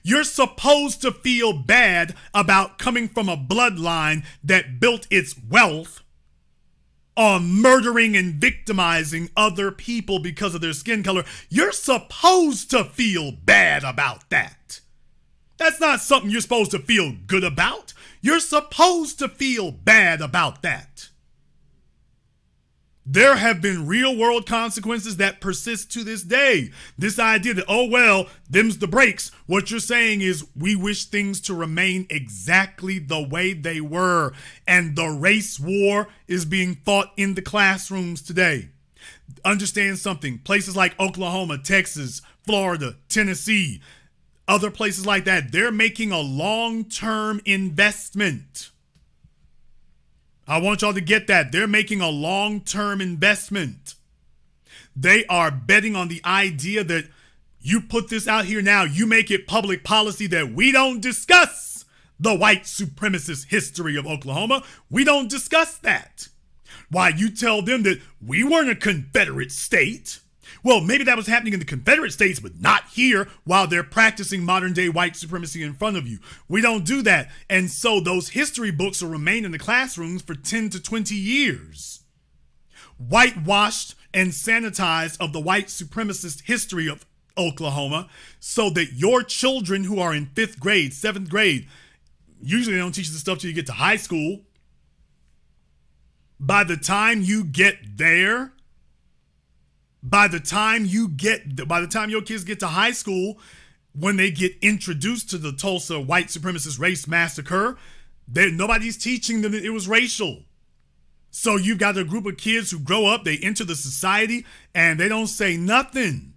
You're supposed to feel bad about coming from a bloodline that built its wealth on murdering and victimizing other people because of their skin color. You're supposed to feel bad about that. That's not something you're supposed to feel good about. You're supposed to feel bad about that. There have been real world consequences that persist to this day. This idea that, oh, well, them's the breaks. What you're saying is we wish things to remain exactly the way they were. And the race war is being fought in the classrooms today. Understand something. Places like Oklahoma, Texas, Florida, Tennessee, other places like that, they're making a long-term investment. I want y'all to get that. They're making a long-term investment. They are betting on the idea that you put this out here now, you make it public policy that we don't discuss the white supremacist history of Oklahoma. We don't discuss that. Why, you tell them that we weren't a Confederate state. Well, maybe that was happening in the Confederate States, but not here while they're practicing modern day white supremacy in front of you. We don't do that. And so those history books will remain in the classrooms for 10 to 20 years. Whitewashed and sanitized of the white supremacist history of Oklahoma so that your children who are in 5th grade, 7th grade, usually they don't teach this stuff till you get to high school. by the time you get there, by the time your kids get to high school, when they get introduced to the Tulsa white supremacist race massacre, nobody's teaching them that it was racial. So you've got a group of kids who grow up, they enter the society, and they don't say nothing.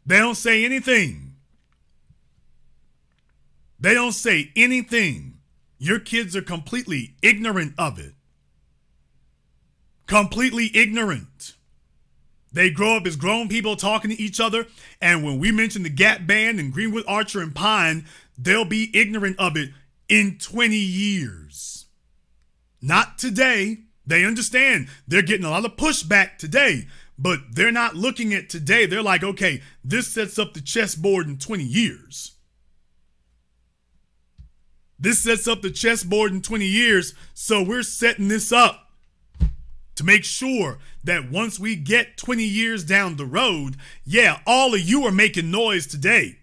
They don't say anything. They don't say anything. Your kids are completely ignorant of it. Completely ignorant. They grow up as grown people talking to each other, and when we mention the Gap Band and Greenwood, Archer, and Pine, they'll be ignorant of it in 20 years. Not today. They understand. They're getting a lot of pushback today, but they're not looking at today. They're like, okay, this sets up the chessboard in 20 years. This sets up the chessboard in 20 years, so we're setting this up to make sure that once we get 20 years down the road, yeah, all of you are making noise today.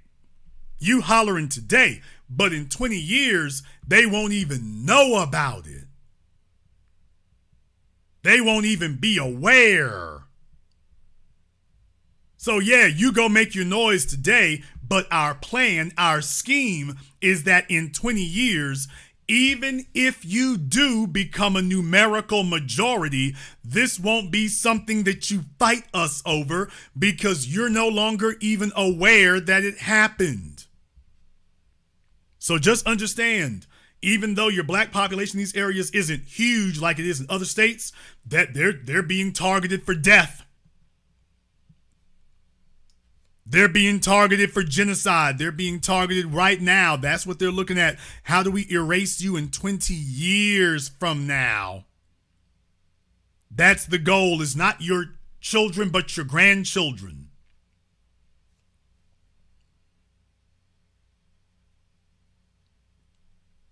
You hollering today, but in 20 years, they won't even know about it. They won't even be aware. So yeah, you go make your noise today, but our plan, our scheme is that in 20 years, even if you do become a numerical majority, this won't be something that you fight us over because you're no longer even aware that it happened. So just understand, even though your black population in these areas isn't huge like it is in other states, that they're being targeted for death. They're being targeted for genocide. They're being targeted right now. That's what they're looking at. How do we erase you in 20 years from now? That's the goal. It's not your children, but your grandchildren.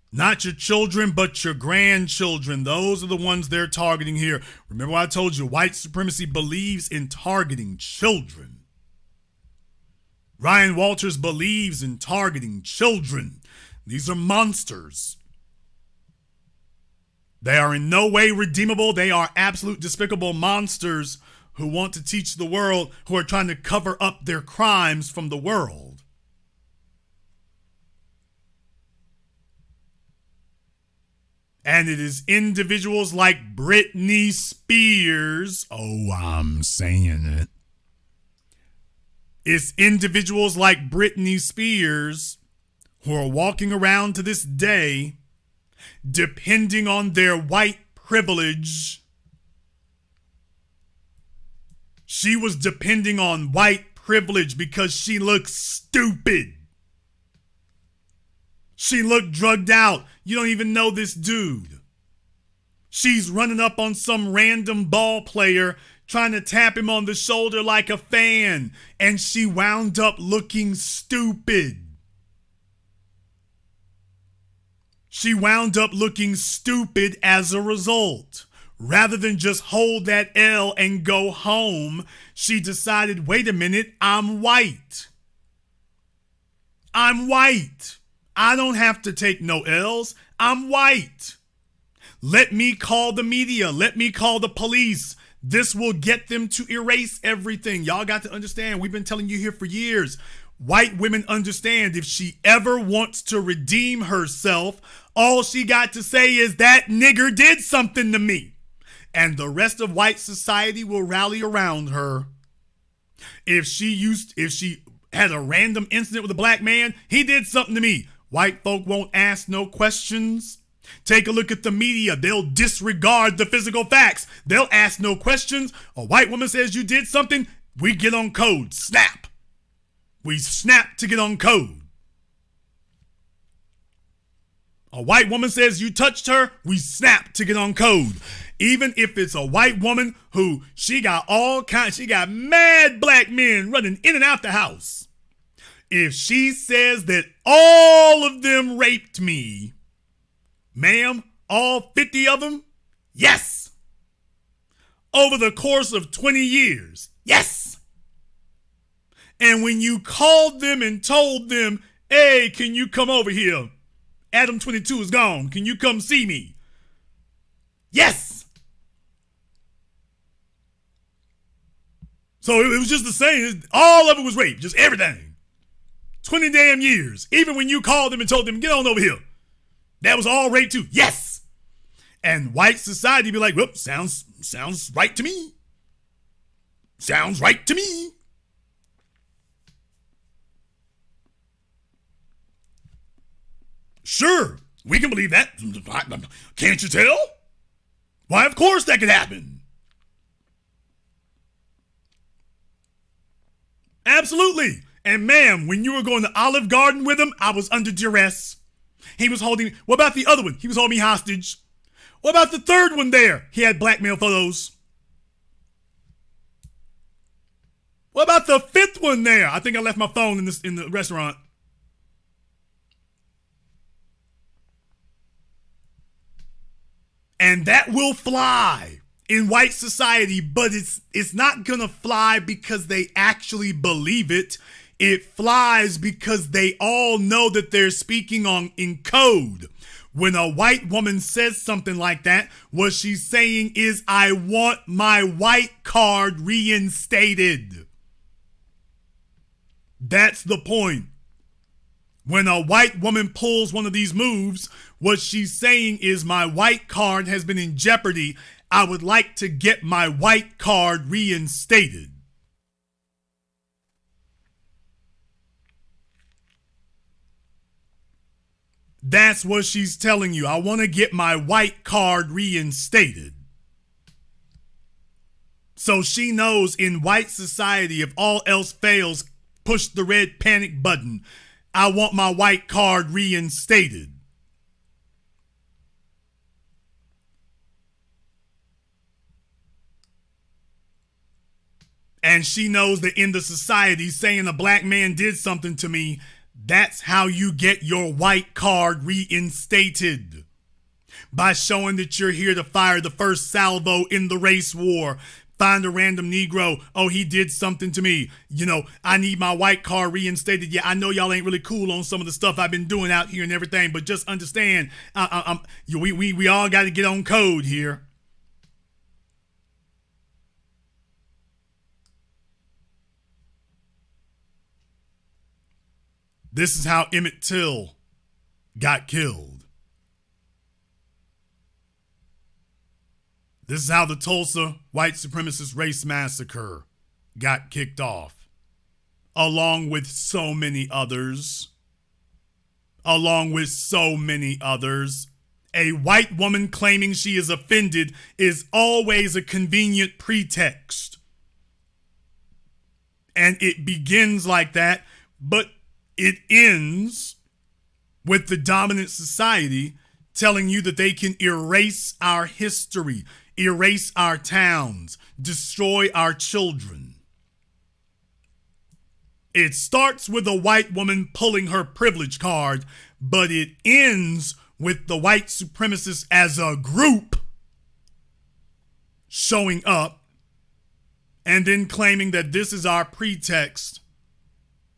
Not your children, but your grandchildren. Those are the ones they're targeting here. Remember what I told you, white supremacy believes in targeting children. Ryan Walters believes in targeting children. These are monsters. They are in no way redeemable. They are absolute despicable monsters who want to teach the world, who are trying to cover up their crimes from the world. And it is individuals like Britney Spears. Oh, I'm saying it. It's individuals like Britney Spears who are walking around to this day depending on their white privilege. She was depending on white privilege because she looked stupid. She looked drugged out. You don't even know this dude. She's running up on some random ball player trying to tap him on the shoulder like a fan, and she wound up looking stupid. She wound up looking stupid as a result. Rather than just hold that L and go home, she decided, wait a minute, I'm white. I'm white. I don't have to take no L's. I'm white. Let me call the media. Let me call the police. This will get them to erase everything. Y'all got to understand, we've been telling you here for years, white women understand if she ever wants to redeem herself, all she got to say is that nigger did something to me. And the rest of white society will rally around her. If she had a random incident with a black man, he did something to me. White folk won't ask no questions. Take a look at the media. They'll disregard the physical facts. They'll ask no questions. A white woman says you did something, we get on code. Snap. We snap to get on code. A white woman says you touched her, we snap to get on code. Even if it's a white woman who she got mad black men running in and out the house. If she says that all of them raped me, ma'am, all 50 of them? Yes. Over the course of 20 years? Yes. And when you called them and told them, hey, can you come over here? Adam 22 is gone. Can you come see me? Yes. So it was just the same. All of it was rape. Just everything. 20 damn years. Even when you called them and told them, get on over here. That was all rape too. Yes. And white society be like, well, sounds right to me. Sounds right to me. Sure, we can believe that. Can't you tell? Why, of course that could happen. Absolutely. And ma'am, when you were going to Olive Garden with him, I was under duress. He was holding, what about the other one? He was holding me hostage. What about the third one there? He had blackmail photos. What about the fifth one there? I think I left my phone in the restaurant. And that will fly in white society, but it's not gonna fly because they actually believe it. It flies because they all know that they're speaking in code. When a white woman says something like that, what she's saying is, I want my white card reinstated. That's the point. When a white woman pulls one of these moves, what she's saying is, my white card has been in jeopardy. I would like to get my white card reinstated. That's what she's telling you. I want to get my white card reinstated. So she knows in white society, if all else fails, push the red panic button. I want my white card reinstated. And she knows that in the society, saying a black man did something to me, that's how you get your white card reinstated. By showing that you're here to fire the first salvo in the race war. Find a random Negro. Oh, he did something to me. You know, I need my white card reinstated. Yeah, I know y'all ain't really cool on some of the stuff I've been doing out here and everything, but just understand, we all got to get on code here. This is how Emmett Till got killed. This is how the Tulsa white supremacist race massacre got kicked off, along with so many others. A white woman claiming she is offended is always a convenient pretext. And it begins like that, but it ends with the dominant society telling you that they can erase our history, erase our towns, destroy our children. It starts with a white woman pulling her privilege card, but it ends with the white supremacists as a group showing up and then claiming that this is our pretext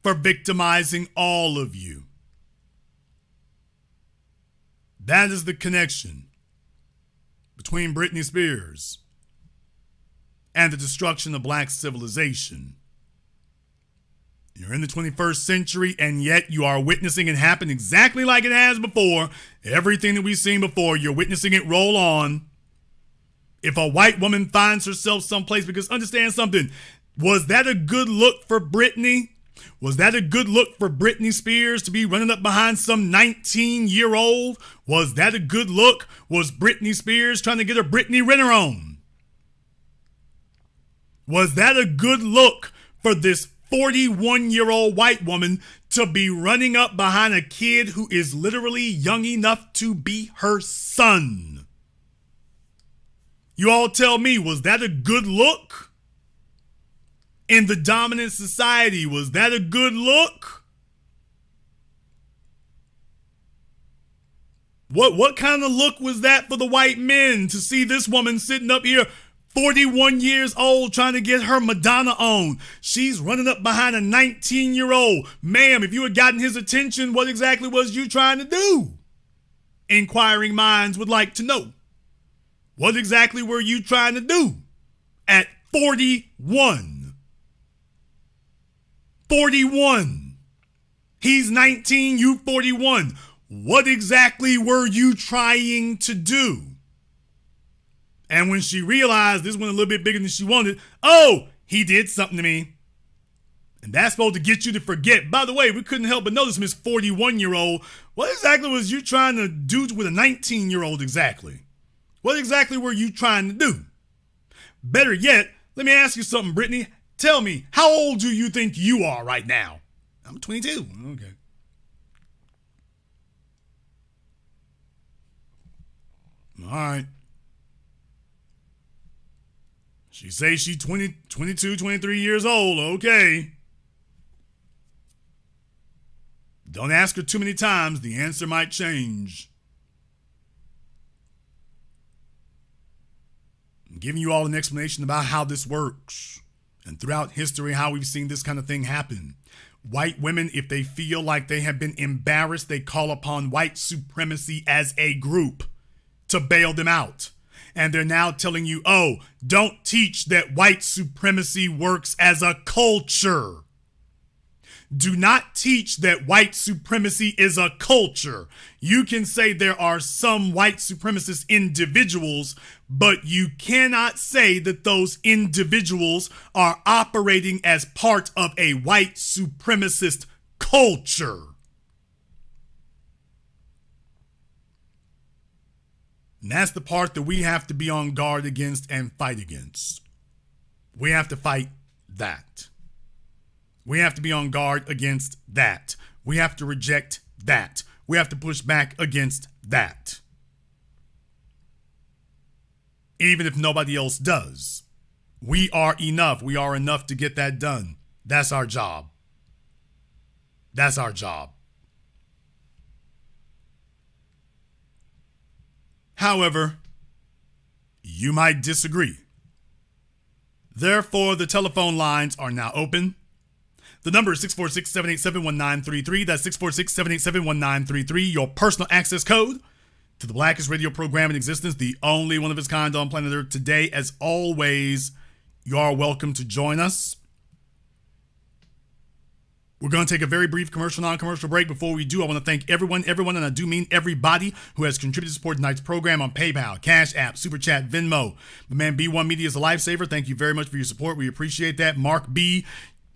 for victimizing all of you. That is the connection between Britney Spears and the destruction of black civilization. You're in the 21st century, and yet you are witnessing it happen exactly like it has before. Everything that we've seen before, you're witnessing it roll on. If a white woman finds herself someplace, because understand something, was that a good look for Britney? Was that a good look for Britney Spears to be running up behind some 19-year-old? Was that a good look? Was Britney Spears trying to get her Britney Renner on? Was that a good look for this 41-year-old white woman to be running up behind a kid who is literally young enough to be her son? You all tell me, was that a good look? In the dominant society, was that a good look? What kind of look was that for the white men to see this woman sitting up here, 41 years old, trying to get her Madonna on? She's running up behind a 19-year-old. Ma'am, if you had gotten his attention, what exactly was you trying to do? Inquiring minds would like to know. What exactly were you trying to do at 41? 41. He's 19, you 41. What exactly were you trying to do? And when she realized this went a little bit bigger than she wanted, oh, he did something to me. And that's supposed to get you to forget. By the way, we couldn't help but notice, Miss 41-year-old, what exactly was you trying to do with a 19-year-old exactly? What exactly were you trying to do? Better yet, let me ask you something, Brittany. Tell me, how old do you think you are right now? I'm 22. Okay. All right. She says she's 22, 23 years old. Okay. Don't ask her too many times. The answer might change. I'm giving you all an explanation about how this works. And throughout history, how we've seen this kind of thing happen. White women, if they feel like they have been embarrassed, they call upon white supremacy as a group to bail them out. And they're now telling you, oh, don't teach that white supremacy works as a culture. Do not teach that white supremacy is a culture. You can say there are some white supremacist individuals, but you cannot say that those individuals are operating as part of a white supremacist culture. And that's the part that we have to be on guard against and fight against. We have to fight that. We have to be on guard against that. We have to reject that. We have to push back against that. Even if nobody else does. We are enough. We are enough to get that done. That's our job. That's our job. However, you might disagree. Therefore, the telephone lines are now open. The number is 646-787-1933. That's 646-787-1933. Your personal access code to the blackest radio program in existence, the only one of its kind on planet Earth today. As always, you are welcome to join us. We're going to take a very brief commercial, non-commercial break. Before we do, I want to thank everyone, and I do mean everybody who has contributed to support tonight's program on PayPal, CashApp, Super Chat, Venmo. My man B1 Media is a lifesaver. Thank you very much for your support. We appreciate that. Mark B,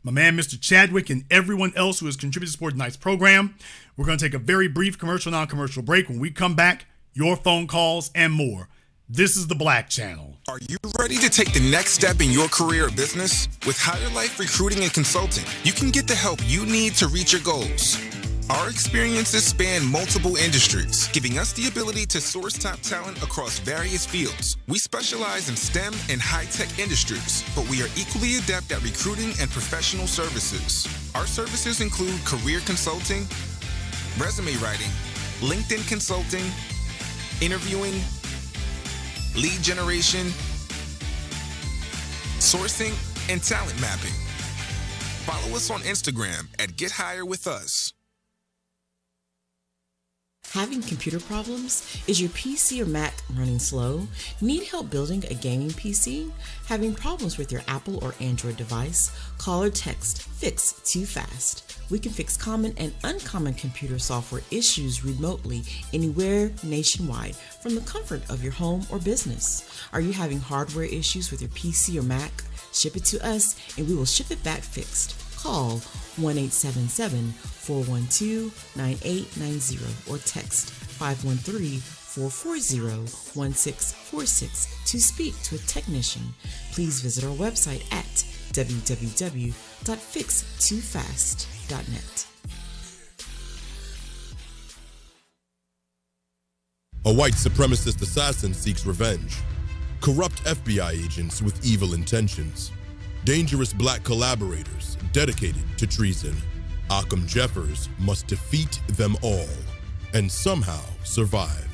my man Mr. Chadwick, and everyone else who has contributed to support tonight's program. We're going to take a very brief commercial, non-commercial break. When we come back, your phone calls and more. This is the Black Channel. Are you ready to take the next step in your career or business? With Higher Life Recruiting and Consulting, you can get the help you need to reach your goals. Our experiences span multiple industries, giving us the ability to source top talent across various fields. We specialize in STEM and high-tech industries, but we are equally adept at recruiting and professional services. Our services include career consulting, resume writing, LinkedIn consulting, interviewing, lead generation, sourcing, and talent mapping. Follow us on Instagram at Get Higher With Us. Having computer problems? Is your PC or Mac running slow? Need help building a gaming PC? Having problems with your Apple or Android device? Call or text Fix Too Fast. We can fix common and uncommon computer software issues remotely, anywhere, nationwide, from the comfort of your home or business. Are you having hardware issues with your PC or Mac? Ship it to us and we will ship it back fixed. Call 1-877-412-9890 or text 513-440-1646 to speak to a technician. Please visit our website at www.fixtoofast.net. A white supremacist assassin seeks revenge. Corrupt FBI agents with evil intentions. Dangerous black collaborators dedicated to treason. Occam Jeffers must defeat them all and somehow survive.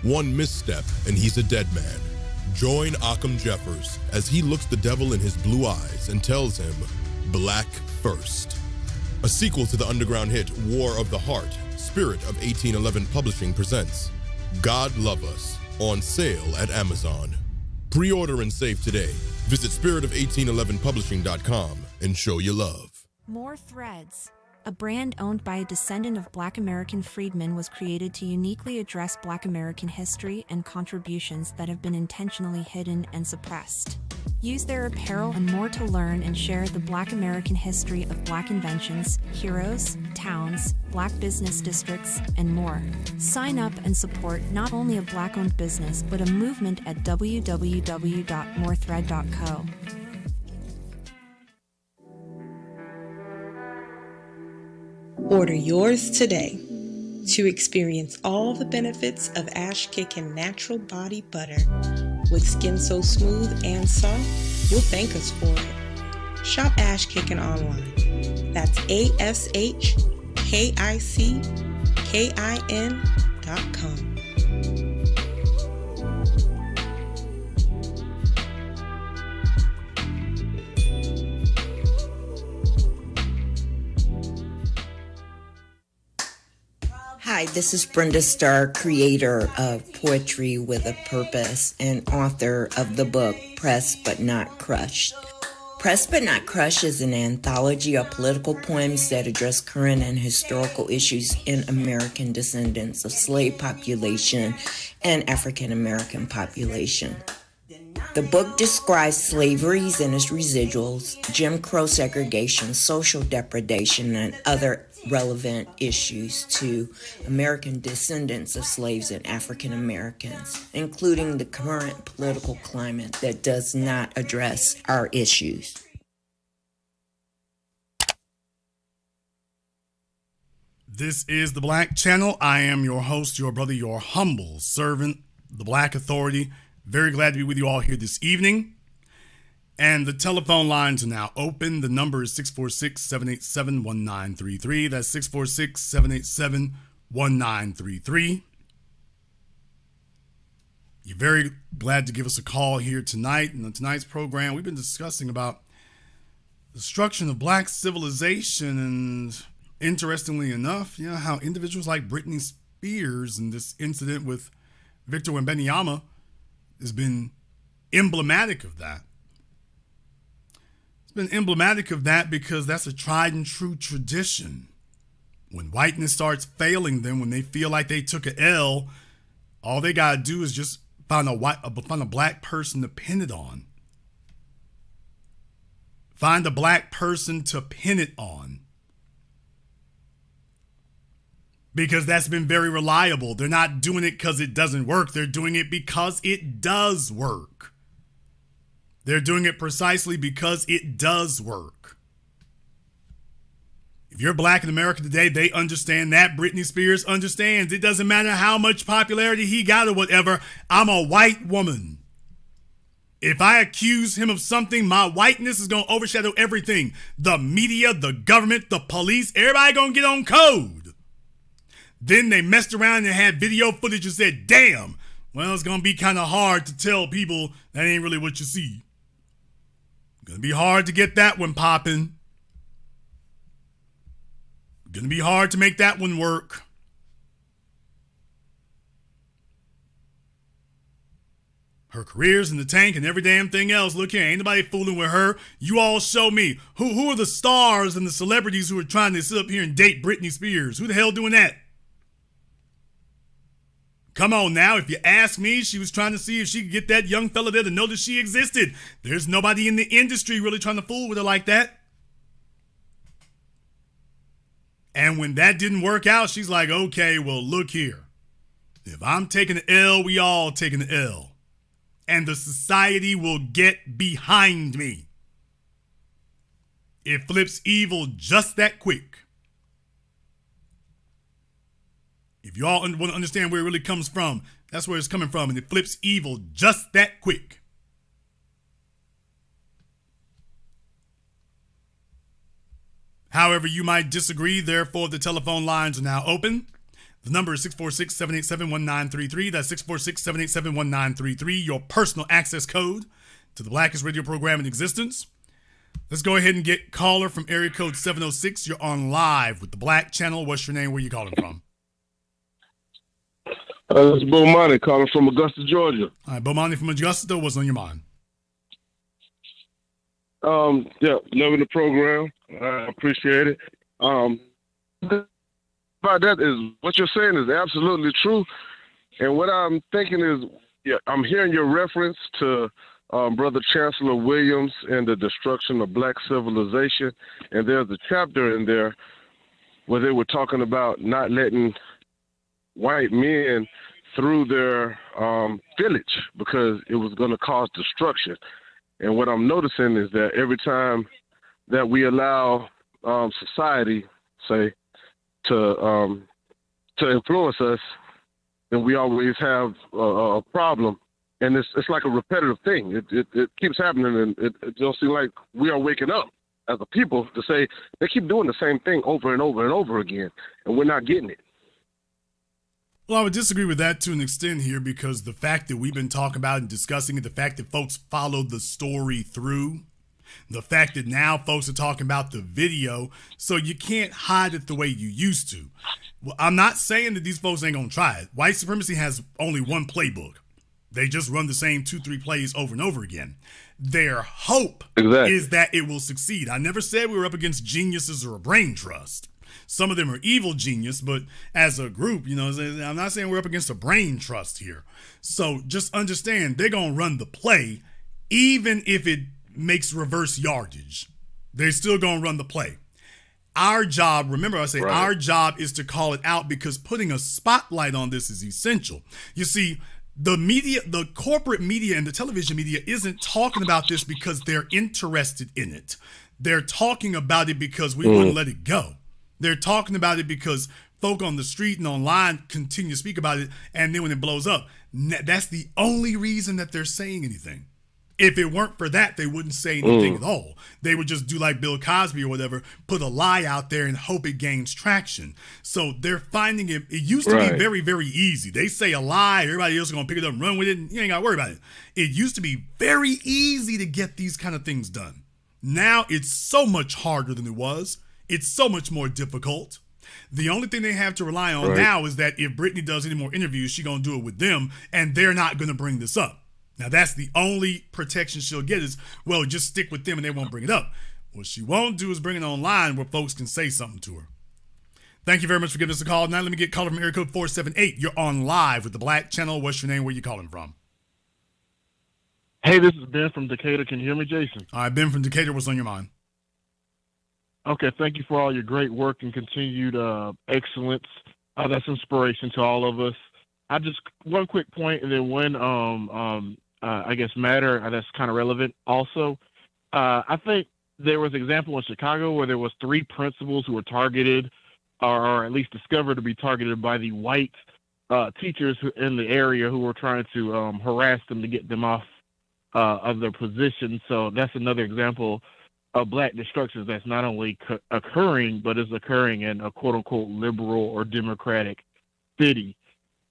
One misstep and he's a dead man. Join Occam Jeffers as he looks the devil in his blue eyes and tells him, Black First. A sequel to the underground hit War of the Heart, Spirit of 1811 Publishing presents God Love Us, On sale at Amazon. Pre-order and save today. Visit spiritofo1811publishing.com and show your love. More Threads. A brand owned by a descendant of Black American freedmen was created to uniquely address Black American history and contributions that have been intentionally hidden and suppressed. Use their apparel and more to learn and share the Black American history of Black inventions, heroes, towns, Black business districts, and more. Sign up and support not only a Black-owned business, but a movement at www.morethread.co. Order yours today to experience all the benefits of Ash Kickin' natural body butter. With skin so smooth and soft, you'll thank us for it. Shop Ash Kickin' online. That's ASHKICKIN.com. Hi, this is Brenda Starr, creator of Poetry with a Purpose and author of the book Pressed But Not Crushed. Pressed But Not Crushed is an anthology of political poems that address current and historical issues in American descendants of slave population and African American population. The book describes slaveries and its residuals, Jim Crow segregation, social depredation, and other relevant issues to American descendants of slaves and African Americans, including the current political climate that does not address our issues. This is The Black Channel. I am your host, your brother, your humble servant, the Black Authority. Very glad to be with you all here this evening. And the telephone lines are now open. The number is 646-787-1933. That's 646-787-1933. You're very glad to give us a call here tonight. And on tonight's program, we've been discussing about the destruction of Black civilization. And interestingly enough, how individuals like Britney Spears and this incident with Victor Wembanyama has been emblematic of that. It's been emblematic of that because that's a tried and true tradition. When whiteness starts failing them, when they feel like they took an L, all they got to do is just find a black person to pin it on. Find a black person to pin it on. Because that's been very reliable. They're not doing it because it doesn't work. They're doing it because it does work. They're doing it precisely because it does work. If you're Black in America today, they understand that. Britney Spears understands. It doesn't matter how much popularity he got or whatever. I'm a white woman. If I accuse him of something, my whiteness is going to overshadow everything. The media, the government, the police, everybody going to get on code. Then they messed around and had video footage and said, damn, well, it's going to be kind of hard to tell people that ain't really what you see. Going to be hard to get that one popping. Going to be hard to make that one work. Her career's in the tank and every damn thing else. Look here, ain't nobody fooling with her. You all show me. Who are the stars and the celebrities who are trying to sit up here and date Britney Spears? Who the hell doing that? Come on now, if you ask me, she was trying to see if she could get that young fella there to know that she existed. There's nobody in the industry really trying to fool with her like that. And when that didn't work out, she's like, okay, well, look here. If I'm taking the L, we all taking the L. And the society will get behind me. It flips evil just that quick. If you all want to understand where it really comes from, that's where it's coming from. And it flips evil just that quick. However, you might disagree. Therefore, the telephone lines are now open. The number is 646-787-1933. That's 646-787-1933. Your personal access code to the blackest radio program in existence. Let's go ahead and get caller from area code 706. You're on live with the Black Channel. What's your name? Where you calling from? This is Bomani calling from Augusta, Georgia. All right, Bomani from Augusta, what's on your mind? Yeah, loving the program. I appreciate it. About that is what you're saying is absolutely true. And what I'm thinking is, yeah, I'm hearing your reference to Brother Chancellor Williams and the destruction of black civilization. And there's a chapter in there where they were talking about not letting white men through their village because it was going to cause destruction. And what I'm noticing is that every time that we allow society, say, to influence us, then we always have a problem. And it's like a repetitive thing. It keeps happening, and it don't seem like we are waking up as a people to say they keep doing the same thing over and over and over again, and we're not getting it. Well, I would disagree with that to an extent here, because the fact that we've been talking about and discussing it, the fact that folks followed the story through, the fact that now folks are talking about the video, so you can't hide it the way you used to. Well, I'm not saying that these folks ain't going to try it. White supremacy has only one playbook. They just run the same 2-3 plays over and over again. Their hope is that it will succeed. I never said we were up against geniuses or a brain trust. Some of them are evil genius, but as a group, I'm not saying we're up against a brain trust here. So just understand they're going to run the play, even if it makes reverse yardage. They're still going to run the play. Our job, remember I say our job is to call it out, because putting a spotlight on this is essential. You see, the media, the corporate media and the television media isn't talking about this because they're interested in it. They're talking about it because we wouldn't let it go. They're talking about it because folk on the street and online continue to speak about it, and then when it blows up, that's the only reason that they're saying anything. If it weren't for that, they wouldn't say anything at all. They would just do like Bill Cosby or whatever, put a lie out there and hope it gains traction. So they're finding it. It used to be very, very easy. They say a lie, everybody else is going to pick it up and run with it, and you ain't got to worry about it. It used to be very easy to get these kind of things done. Now it's so much harder than it was. It's so much more difficult. The only thing they have to rely on now is that if Britney does any more interviews, she's going to do it with them, and they're not going to bring this up. Now, that's the only protection she'll get is, well, just stick with them and they won't bring it up. What she won't do is bring it online where folks can say something to her. Thank you very much for giving us a call. Now let me get caller from area code 478. You're on live with the Black Channel. What's your name? Where you calling from? Hey, this is Ben from Decatur. Can you hear me, Jason? All right, Ben from Decatur. What's on your mind? Okay, thank you for all your great work and continued excellence. That's inspiration to all of us. I just one quick point, and then one I guess matter that's kind of relevant. Also, I think there was an example in Chicago where there was 3 principals who were targeted, or at least discovered to be targeted by the white teachers in the area who were trying to harass them to get them off of their position. So that's another example of black destruction that's not only occurring, but is occurring in a quote unquote liberal or democratic city.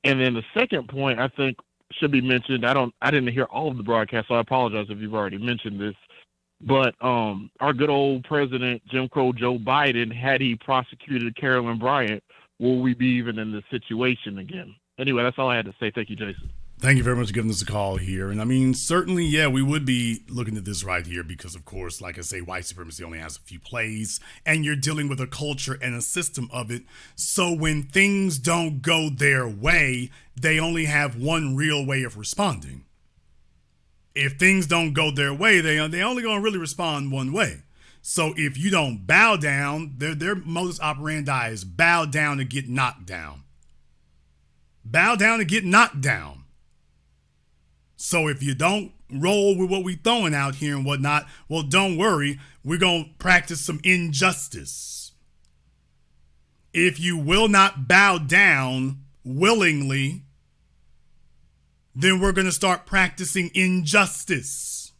And then the second point I think should be mentioned. I didn't hear all of the broadcast, so I apologize if you've already mentioned this. But our good old president, Jim Crow Joe Biden, had he prosecuted Carolyn Bryant, will we be even in this situation again? Anyway, that's all I had to say. Thank you, Jason. Thank you very much for giving us a call here. And I mean, certainly, yeah, we would be looking at this right here because, of course, like I say, white supremacy only has a few plays and you're dealing with a culture and a system of it. So when things don't go their way, they only have one real way of responding. If things don't go their way, they only going to really respond one way. So if you don't bow down, their modus operandi is bow down to get knocked down. Bow down to get knocked down. So if you don't roll with what we throwing out here and whatnot, well, don't worry. We're going to practice some injustice. If you will not bow down willingly, then we're going to start practicing injustice.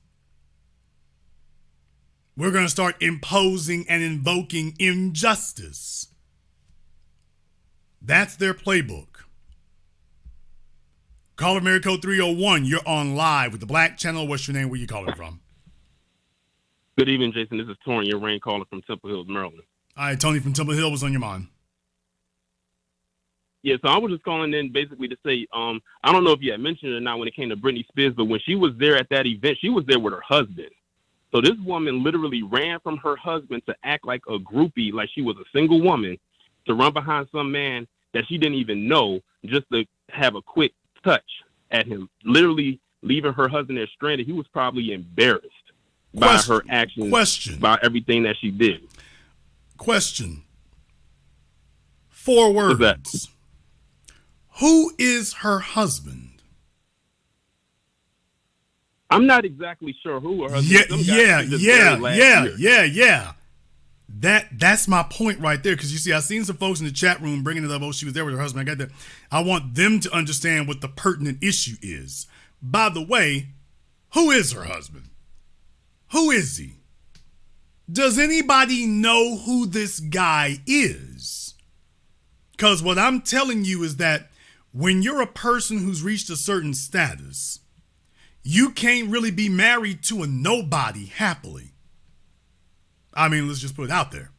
We're going to start imposing and invoking injustice. That's their playbook. Caller Mary Code 301, you're on live with the Black Channel. What's your name? Where you calling from? Good evening, Jason. This is Tony, your rain caller from Temple Hills, Maryland. All right, Tony from Temple Hill, what's on your mind? Yeah, so I was just calling in basically to say, I don't know if you had mentioned it or not when it came to Britney Spears, but when she was there at that event, she was there with her husband. So this woman literally ran from her husband to act like a groupie, like she was a single woman, to run behind some man that she didn't even know, just to have a quick touch at him, literally leaving her husband there stranded. He was probably embarrassed by her actions, by everything that she did. Question. 4 words. Who is her husband? I'm not exactly sure who her husband is. Yeah. That's my point right there. Because you see, I seen some folks in the chat room bringing it up. Oh, she was there with her husband. I got that. I want them to understand what the pertinent issue is. By the way, who is her husband? Who is he? Does anybody know who this guy is? Because what I'm telling you is that when you're a person who's reached a certain status, you can't really be married to a nobody happily. I mean, let's just put it out there.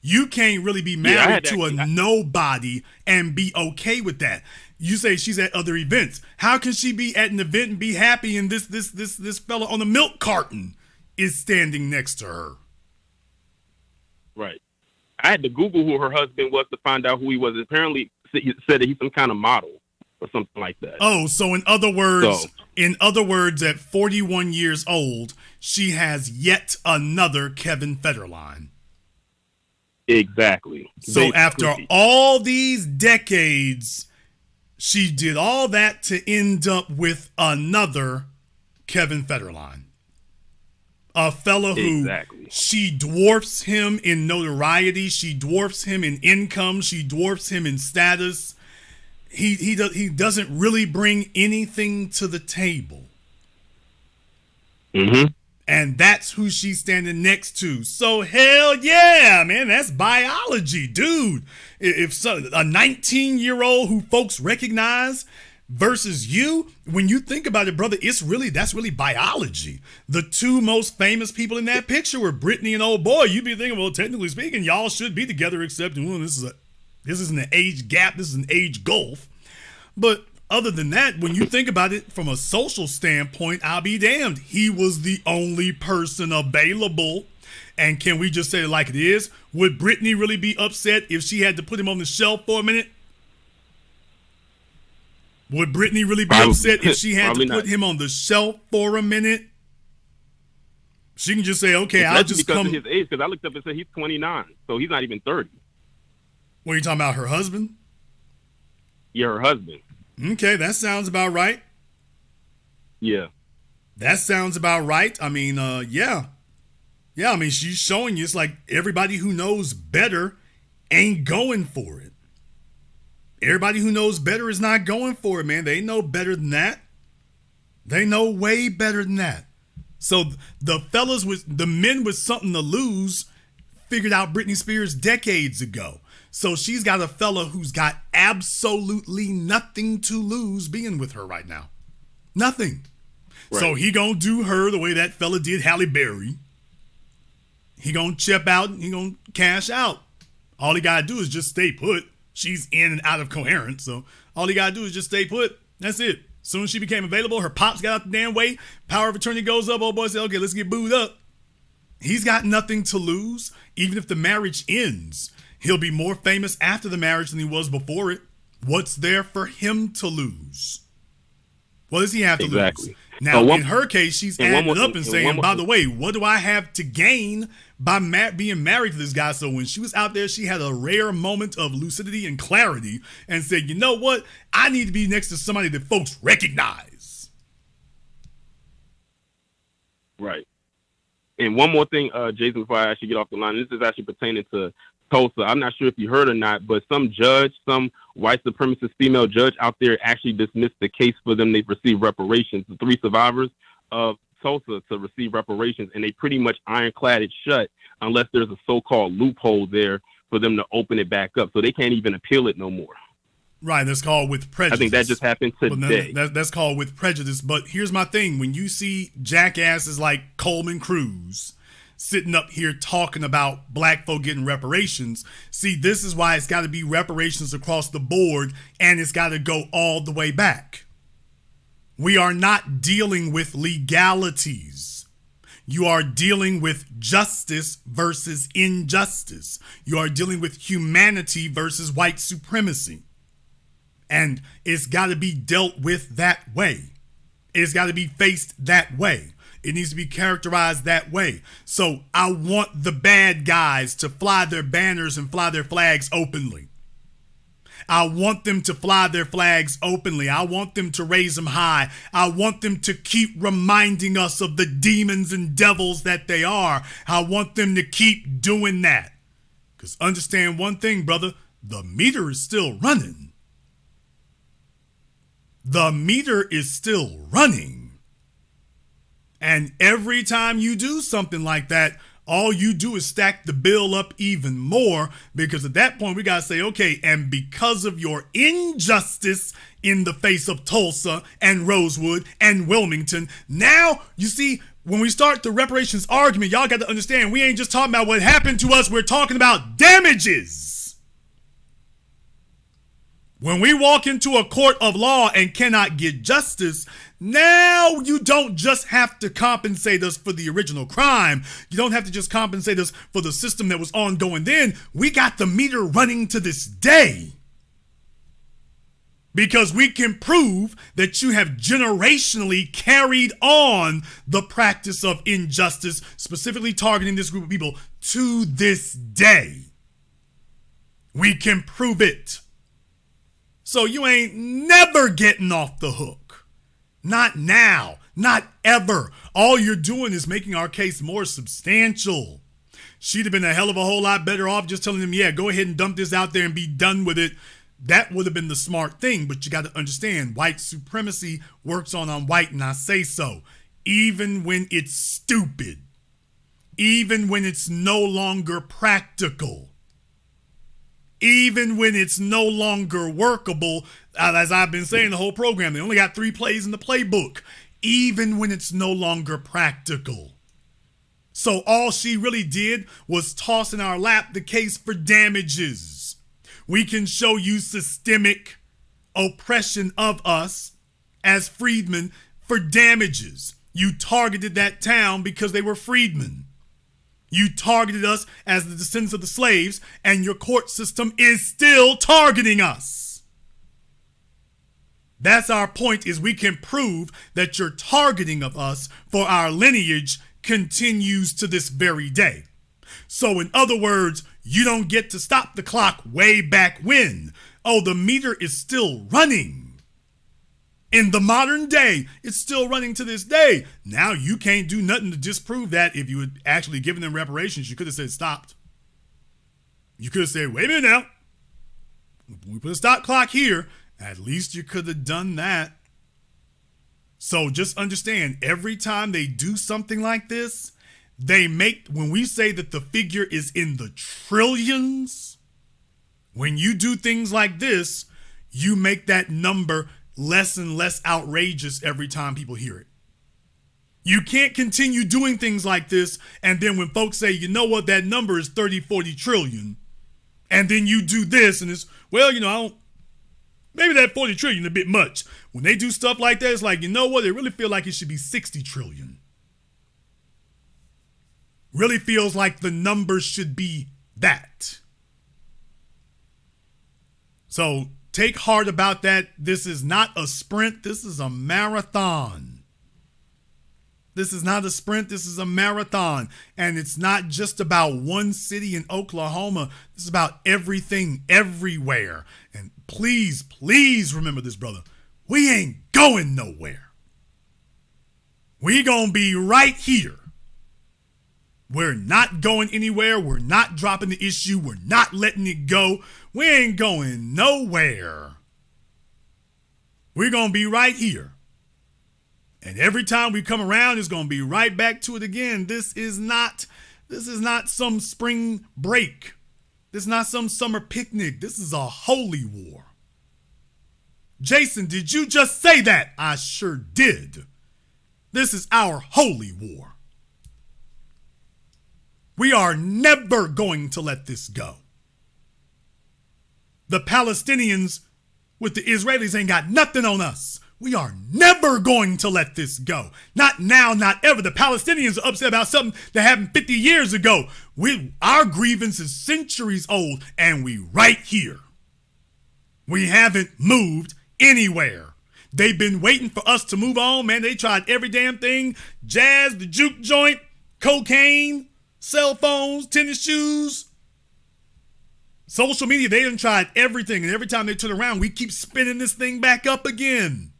You can't really be married to a nobody and be okay with that. You say she's at other events. How can she be at an event and be happy and this fella on the milk carton is standing next to her? Right. I had to Google who her husband was to find out who he was. Apparently, he said that he's some kind of model or something like that. Oh, so in other words, at 41 years old, she has yet another Kevin Federline. Exactly. So after all these decades, she did all that to end up with another Kevin Federline. A fella who she dwarfs him in notoriety, she dwarfs him in income, she dwarfs him in status. He doesn't really bring anything to the table. Mm-hmm. And that's who she's standing next to. So hell yeah, man, that's biology, dude. If so, a 19-year-old who folks recognize versus you, when you think about it, brother, that's really biology. The 2 most famous people in that picture were Britney and old boy. You'd be thinking, well, technically speaking, y'all should be together, except this isn't an age gap, this is an age gulf. But other than that, when you think about it from a social standpoint, I'll be damned. He was the only person available. And can we just say it like it is? Would Britney really be upset if she had to put him on the shelf for a minute? Would Britney really be upset if she had to put him on the shelf for a minute? She can just say, okay, I'll just come. Because of his age, because I looked up and said he's 29, so he's not even 30. What are you talking about, her husband? Yeah, her husband. Okay, that sounds about right. Yeah. That sounds about right. I mean, yeah. Yeah, I mean, she's showing you it's like everybody who knows better ain't going for it. Everybody who knows better is not going for it, man. They know better than that. They know way better than that. So the men with something to lose figured out Britney Spears decades ago. So she's got a fella who's got absolutely nothing to lose being with her right now. Nothing. Right. So he gonna do her the way that fella did Halle Berry. He gonna chip out and he gonna cash out. All he gotta do is just stay put. She's in and out of coherence, so all he gotta do is just stay put. That's it. Soon as she became available, her pops got out the damn way. Power of attorney goes up. Old boy said, okay, let's get booed up. He's got nothing to lose. Even if the marriage ends, he'll be more famous after the marriage than he was before it. What's there for him to lose? What does he have to lose? Now, in her case, she's adding up and saying, by the way, what do I have to gain by being married to this guy? So when she was out there, she had a rare moment of lucidity and clarity and said, you know what? I need to be next to somebody that folks recognize. Right. And one more thing, Jason, before I actually get off the line, this is actually pertaining to Tulsa. I'm not sure if you heard or not, but some white supremacist female judge out there actually dismissed the case for them. They've received reparations. The 3 survivors of Tulsa to receive reparations, and they pretty much ironclad it shut unless there's a so-called loophole there for them to open it back up. So they can't even appeal it no more. Right, that's called with prejudice. I think that just happened today. That's called with prejudice. But here's my thing. When you see jackasses like Coleman Cruz sitting up here talking about black folk getting reparations. See, this is why it's got to be reparations across the board, and it's got to go all the way back. We are not dealing with legalities. You are dealing with justice versus injustice. You are dealing with humanity versus white supremacy. And it's got to be dealt with that way. It's got to be faced that way. It needs to be characterized that way. So I want the bad guys to fly their banners and fly their flags openly. I want them to fly their flags openly. I want them to raise them high. I want them to keep reminding us of the demons and devils that they are. I want them to keep doing that. Because understand one thing, brother, the meter is still running. The meter is still running. And every time you do something like that, all you do is stack the bill up even more, because at that point we got to say, okay, and because of your injustice in the face of Tulsa and Rosewood and Wilmington, now you see, when we start the reparations argument, y'all got to understand, we ain't just talking about what happened to us, we're talking about damages. When we walk into a court of law and cannot get justice, now you don't just have to compensate us for the original crime. You don't have to just compensate us for the system that was ongoing then. We got the meter running to this day. Because we can prove that you have generationally carried on the practice of injustice, specifically targeting this group of people, to this day. We can prove it. So you ain't never getting off the hook. Not now. Not ever. All you're doing is making our case more substantial. She'd have been a hell of a whole lot better off just telling them, yeah, go ahead and dump this out there and be done with it. That would have been the smart thing. But you got to understand, white supremacy works on white, and I say so. Even when it's stupid. Even when it's no longer practical. Even when it's no longer workable, as I've been saying the whole program, they only got 3 plays in the playbook. Even when it's no longer practical. So all she really did was toss in our lap the case for damages. We can show you systemic oppression of us as freedmen for damages. You targeted that town because they were freedmen. You targeted us as the descendants of the slaves, and your court system is still targeting us. That's our point, is we can prove that your targeting of us for our lineage continues to this very day. So in other words, you don't get to stop the clock way back when. Oh, the meter is still running. In the modern day, it's still running to this day. Now you can't do nothing to disprove that. If you had actually given them reparations, you could have said stopped. You could have said, wait a minute now. We put a stop clock here. At least you could have done that. So just understand, every time they do something like this, they make, when we say that the figure is in the trillions, when you do things like this, you make that number less and less outrageous every time people hear it. You can't continue doing things like this, and then when folks say, you know what, that number is 30, 40 trillion, and then you do this, and it's, well, you know, maybe that 40 trillion a bit much. When they do stuff like that, it's like, you know what, they really feel like it should be 60 trillion. Really feels like the number should be that. So take heart about that. This is not a sprint. This is a marathon. This is not a sprint. This is a marathon. And it's not just about one city in Oklahoma. This is about everything, everywhere. And please, please remember this, brother. We ain't going nowhere. We gonna be right here. We're not going anywhere. We're not dropping the issue. We're not letting it go. We ain't going nowhere. We're going to be right here. And every time we come around, it's going to be right back to it again. This is not some spring break. This is not some summer picnic. This is a holy war. Jason, did you just say that? I sure did. This is our holy war. We are never going to let this go. The Palestinians with the Israelis ain't got nothing on us. We are never going to let this go. Not now, not ever. The Palestinians are upset about something that happened 50 years ago. Our grievance is centuries old, and we right here. We haven't moved anywhere. They've been waiting for us to move on, man. They tried every damn thing. Jazz, the juke joint, cocaine, cell phones, tennis shoes, social media. They done tried everything, and every time they turn around, we keep spinning this thing back up again.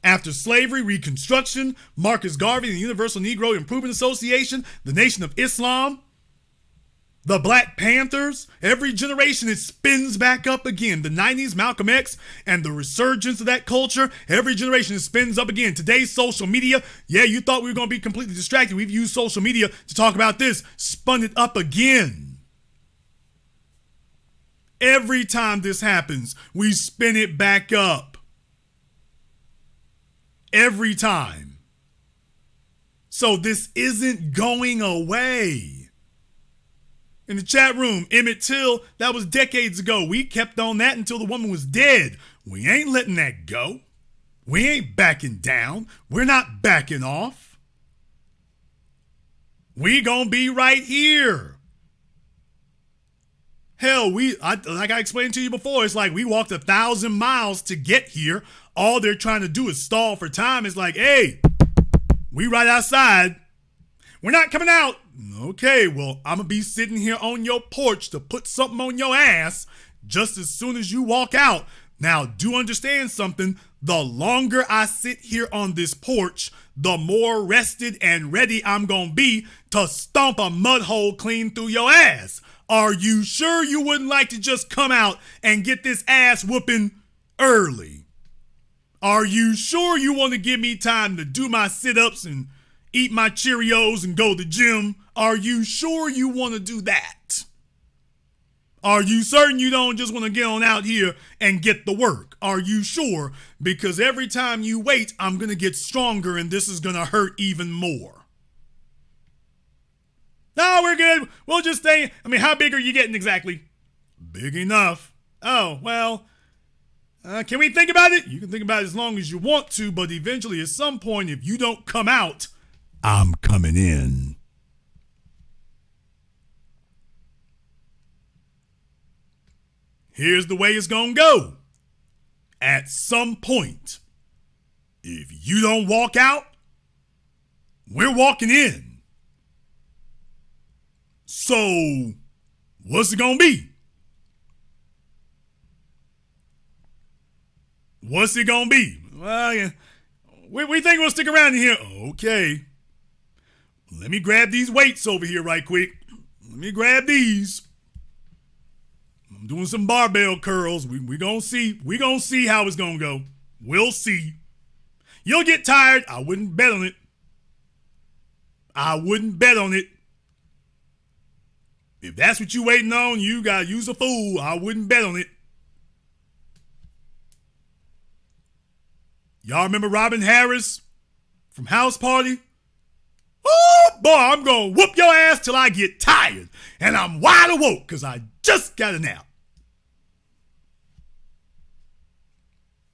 After slavery, Reconstruction, Marcus Garvey, the Universal Negro Improvement Association, the Nation of Islam, the Black Panthers, every generation it spins back up again. The 90s, Malcolm X, and the resurgence of that culture, every generation it spins up again. Today's social media, yeah, you thought we were going to be completely distracted. We've used social media to talk about this, spun it up again. Every time this happens, we spin it back up. Every time. So this isn't going away. In the chat room, Emmett Till, that was decades ago. We kept on that until the woman was dead. We ain't letting that go. We ain't backing down. We're not backing off. We gonna be right here. Hell, like I explained to you before, it's like we walked 1,000 miles to get here. All they're trying to do is stall for time. It's like, hey, we right outside. We're not coming out. Okay, well, I'm going to be sitting here on your porch to put something on your ass just as soon as you walk out. Now, do understand something. The longer I sit here on this porch, the more rested and ready I'm going to be to stomp a mud hole clean through your ass. Are you sure you wouldn't like to just come out and get this ass whooping early? Are you sure you want to give me time to do my sit-ups and eat my Cheerios and go to the gym? Are you sure you want to do that? Are you certain you don't just want to get on out here and get the work? Are you sure? Because every time you wait, I'm going to get stronger and this is going to hurt even more. No, we're good. We'll just stay. I mean, how big are you getting exactly? Big enough. Oh, well, can we think about it? You can think about it as long as you want to, but eventually at some point, if you don't come out, I'm coming in. Here's the way it's going to go. At some point, if you don't walk out, we're walking in. So, what's it going to be? What's it going to be? Well, yeah, we think we'll stick around in here. Okay. Let me grab these weights over here right quick. Let me grab these. I'm doing some barbell curls. We gonna see. We gonna see how it's gonna go. We'll see. You'll get tired. I wouldn't bet on it. I wouldn't bet on it. If that's what you waiting on, you gotta use a fool. I wouldn't bet on it. Y'all remember Robin Harris from House Party? Oh, boy, I'm going to whoop your ass till I get tired. And I'm wide awoke because I just got a nap.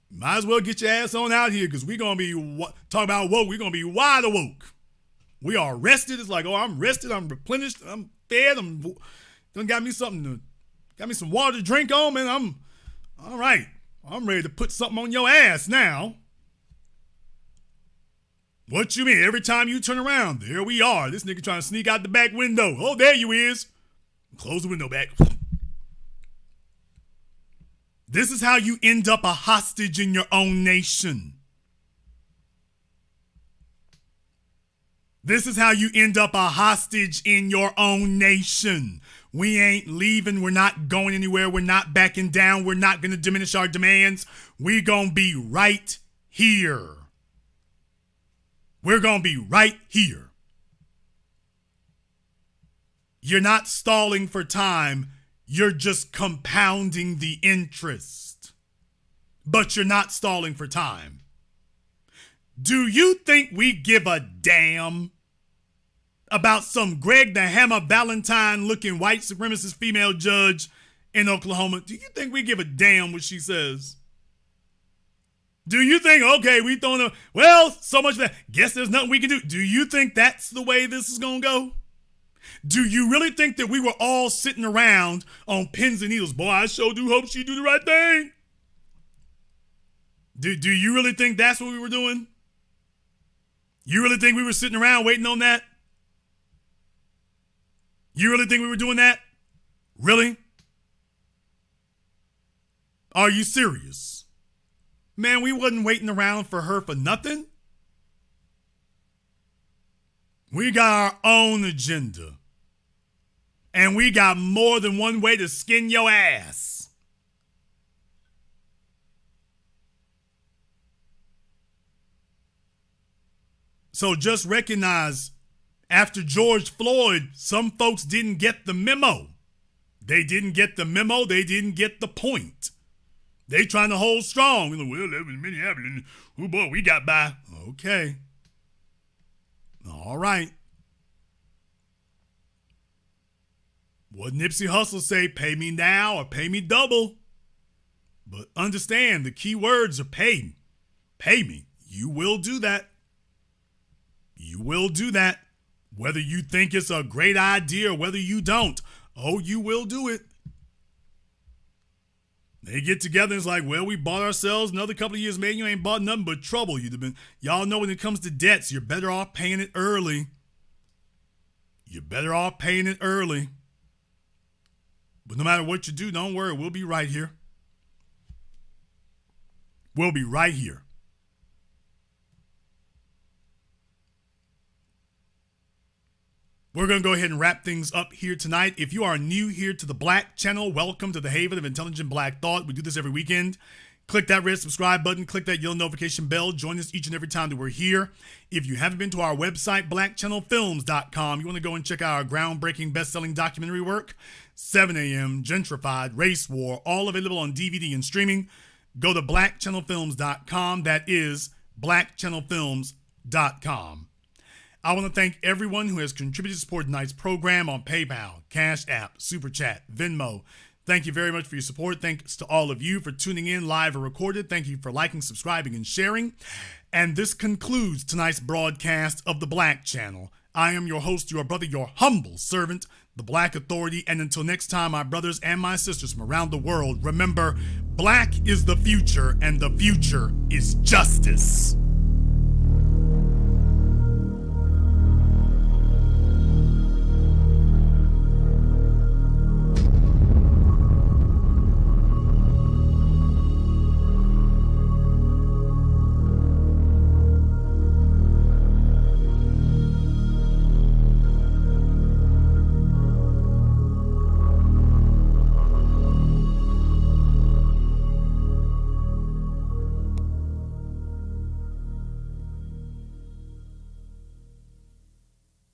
Might as well get your ass on out here because we're going to be talking about woke. We're going to be wide awoke. We are rested. It's like, oh, I'm rested. I'm replenished. I'm fed. Done got me something got me some water to drink on, man. I'm all right. I'm ready to put something on your ass now. What you mean? Every time you turn around, there we are. This nigga trying to sneak out the back window. Oh, there you is. Close the window back. This is how you end up a hostage in your own nation. This is how you end up a hostage in your own nation. We ain't leaving. We're not going anywhere. We're not backing down. We're not going to diminish our demands. We're going to be right here. We're going to be right here. You're not stalling for time. You're just compounding the interest. But you're not stalling for time. Do you think we give a damn about some Greg the Hammer Valentine looking white supremacist female judge in Oklahoma, do you think we give a damn what she says? Do you think, okay, we throwing a, well, so much that, guess there's nothing we can do. Do you think that's the way this is going to go? Do you really think that we were all sitting around on pins and needles? Boy, I sure do hope she do the right thing. Do you really think that's what we were doing? You really think we were sitting around waiting on that? You really think we were doing that? Really? Are you serious? Man, we wasn't waiting around for her for nothing. We got our own agenda. And we got more than one way to skin your ass. So just recognize, after George Floyd, some folks didn't get the memo. They didn't get the memo. They didn't get the point. They trying to hold strong. Well, that was Minneapolis. Oh, boy, we got by. Okay. All right. What Nipsey Hussle say, pay me now or pay me double. But understand, the key words are pay. Pay me. You will do that. You will do that. Whether you think it's a great idea or whether you don't. Oh, you will do it. They get together and it's like, well, we bought ourselves another couple of years, man. You ain't bought nothing but trouble. Y'all know when it comes to debts, you're better off paying it early. You're better off paying it early. But no matter what you do, don't worry. We'll be right here. We'll be right here. We're going to go ahead and wrap things up here tonight. If you are new here to the Black Channel, welcome to the haven of intelligent Black thought. We do this every weekend. Click that red subscribe button. Click that yellow notification bell. Join us each and every time that we're here. If you haven't been to our website, blackchannelfilms.com, you want to go and check out our groundbreaking best-selling documentary work, 7 a.m., Gentrified, Race War, all available on DVD and streaming. Go to blackchannelfilms.com. That is blackchannelfilms.com. I want to thank everyone who has contributed to support tonight's program on PayPal, CashApp, Super Chat, Venmo. Thank you very much for your support. Thanks to all of you for tuning in live or recorded. Thank you for liking, subscribing, and sharing. And this concludes tonight's broadcast of the Black Channel. I am your host, your brother, your humble servant, the Black Authority. And until next time, my brothers and my sisters from around the world, remember, Black is the future, and the future is justice.